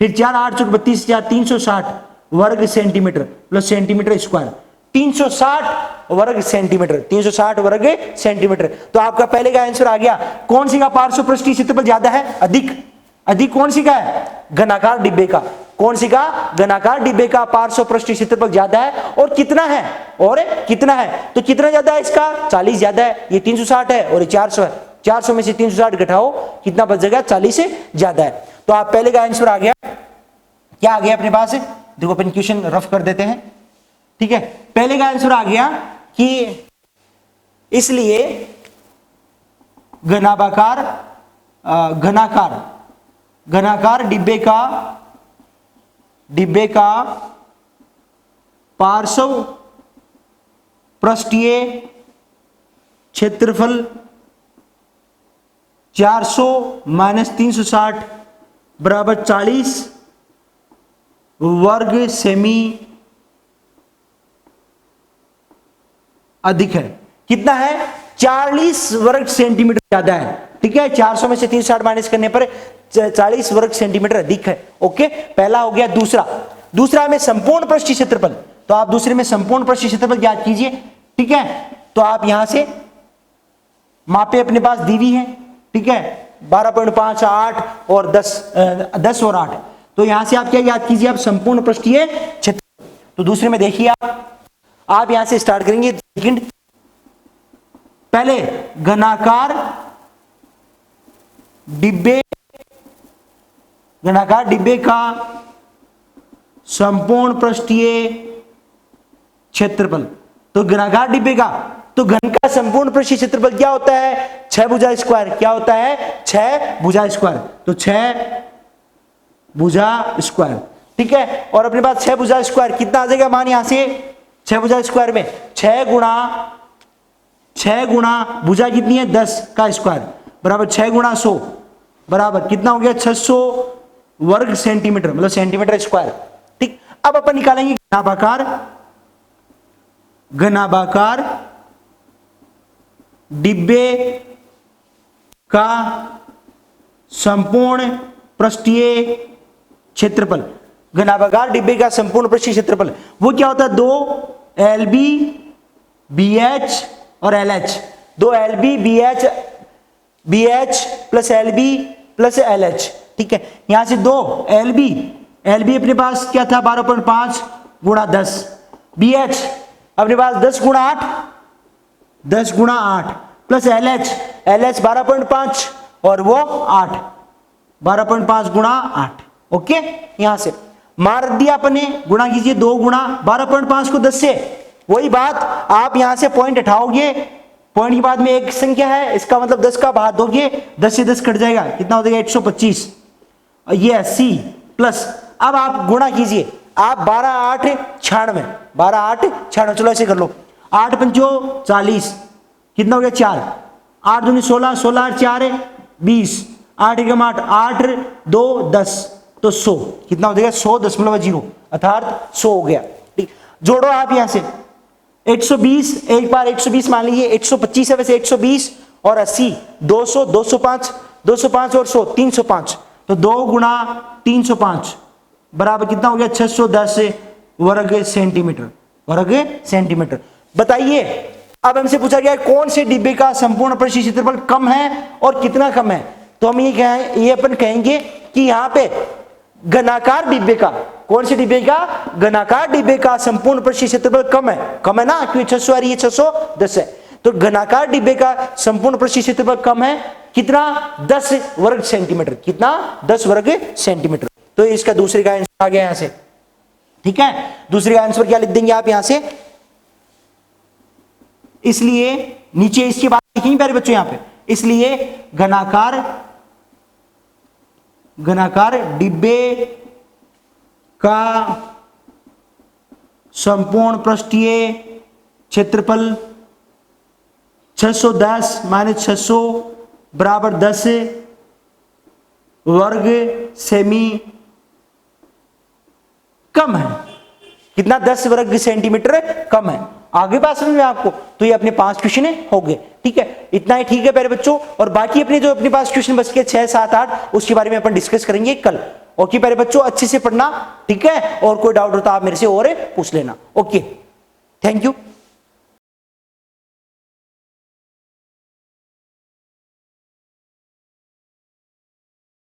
फिर 4 8 चौक 32, 4 360 वर्ग सेंटीमीटर प्लस सेंटीमीटर स्क्वायर, 360 वर्ग सेंटीमीटर, 360 वर्ग सेंटीमीटर। तो आपका पहले का आंसर आ गया, कौन सी का पार्श्वपृष्ठीय क्षेत्रफल ज्यादा है, अधिक कौन सी का है घनाकार डिब्बे का, कौन सी का घनाकार डिब्बे का पार्श्वपृष्ठीय क्षेत्रफल ज्यादा है, और कितना है, तो कितना ज्यादा है इसका 40 ज्यादा है, ये 360 है और ये 400 है, 400 में से 360 घटाओ कितना बच जाएगा 40 से ज्यादा है। तो आप पहले का आंसर आ गया, क्या आ गया अपने पास, देखो अपन क्वेश्चन रफ कर देते हैं, ठीक है। पहले का आंसर आ गया कि इसलिए घनाकार डिब्बे का पार्श्वपृष्ठीय क्षेत्रफल 400 - 360 बराबर 40 वर्ग सेमी अधिक है। कितना है 40 वर्ग सेंटीमीटर ज्यादा है, ठीक है, 400 में से 360 माइनस करने पर 40 वर्ग सेंटीमीटर अधिक है, ओके। पहला हो गया। दूसरा में संपूर्ण पृष्ठीय क्षेत्रफल, तो आप दूसरे में संपूर्ण पृष्ठीय क्षेत्रफल ज्ञात कीजिए, ठीक है। तो आप यहां से मापे अपने पास दी हुई है, ठीक है, 12.5, 8 और 10 और 8। तो यहां से आप क्या याद कीजिए, आप संपूर्ण पृष्ठीय क्षेत्र। तो दूसरे में देखिए आप यहां से स्टार्ट करेंगे। सेकंड, पहले घनाकार डिब्बे का संपूर्ण पृष्ठीय क्षेत्रफल। तो घनाकार डिब्बे का, तो घन का संपूर्ण पृष्ठीय क्षेत्रफल क्या होता है, 6 भुजा स्क्वायर। क्या होता है, 6 भुजा स्क्वायर। तो 6 भुजा स्क्वायर, ठीक है। और अपने पास 6 भुजा स्क्वायर कितना आ जाएगा मान, यहां से 6 भुजा स्क्वायर में 6 गुणा भुजा कितनी है 10 का स्क्वायर बराबर 6 गुणा 100 बराबर कितना हो गया 600 वर्ग सेंटीमीटर, मतलब सेंटीमीटर स्क्वायर। ठीक, अब अपन निकालेंगे घनाभाकार डिब्बे का संपूर्ण पृष्ठीय क्षेत्रफल। घनाभाकार डिब्बे का संपूर्ण पृष्ठीय क्षेत्रफल वो क्या होता है, 2 LB BH और LH, 2 LB BH plus LB plus LH, ठीक है। यहां से 2 LB अपने पास क्या था 12.5 गुणा 10, BH अपने पास 10 गुणा 8 प्लस LH 12.5 और वो 8, 12.5 गुणा 8, ओके। यहां से मार दिया अपने, गुणा कीजिए 2 गुणा 12.5 को 10 से, वही बात आप यहां से पॉइंट हटाओगे, पॉइंट के बाद में एक संख्या है, इसका मतलब 10 का भाग दोगे, 10 से 10 कट जाएगा, कितना हो जाएगा 125, ये 80 प्लस, अब आप गुणा कीजिए, आप 12 8 96, चलो ऐसे कर लो, 8 पंचो 40, कितना हो गया 4, 8 दूनी 16, 16 8 4 20, 8 एकम 8, 8 2 10, तो 100, कितना हो जाएगा 100.0 अर्थात 100 हो गया। ठीक, जोड़ो आप यहां से 120, एक बार 120 मान लीजिए, 125 है वैसे 120 और 80, 200 205 205 और 100 305, तो 2 गुणा 305 बराबर कितना हो गया 610 वर्ग सेंटीमीटर। बताइए, अब हमसे पूछा गया कौन से डिब्बे का संपूर्ण पृष्ठीय क्षेत्रफल कम है और कितना कम है, तो हम ये अपन कहेंगे कि यहाँ पे घनाकार डिब्बे का, कौन से डिब्बे का, घनाकार डिब्बे का संपूर्ण पृष्ठीय क्षेत्रफल कम है ना, क्योंकि 600 आ रही है 610 है, तो घनाकार डिब्बे का संपूर्ण पृष्ठीय क्षेत्रफल कम है कितना 10 वर्ग सेंटीमीटर, कितना 10 वर्ग सेंटीमीटर। तो इसका दूसरे का आंसर आ गया यहां से, ठीक है। दूसरे का आंसर क्या लिख देंगे आप यहां से, इसलिए नीचे इसकी बात लिखेंगे प्यारे बच्चों यहां पे, इसलिए घनाकार डिब्बे का संपूर्ण पृष्ठीय क्षेत्रफल 610 माइनस 600 बराबर 10 वर्ग सेमी कम है, कितना 10 वर्ग सेंटीमीटर कम है। आगे बात समझ में आपको, तो ये अपने 5 क्वेश्चन हो गए, ठीक है। इतना ही ठीक है प्यारे बच्चों, और बाकी अपने जो अपने पास क्वेश्चन बच के 6 7 8 उसके बारे में अपन डिस्कस करेंगे कल। ओके प्यारे बच्चों, अच्छे से पढ़ना, ठीक है, और कोई डाउट हो तो आप मेरे से और पूछ लेना। Okay, thank you.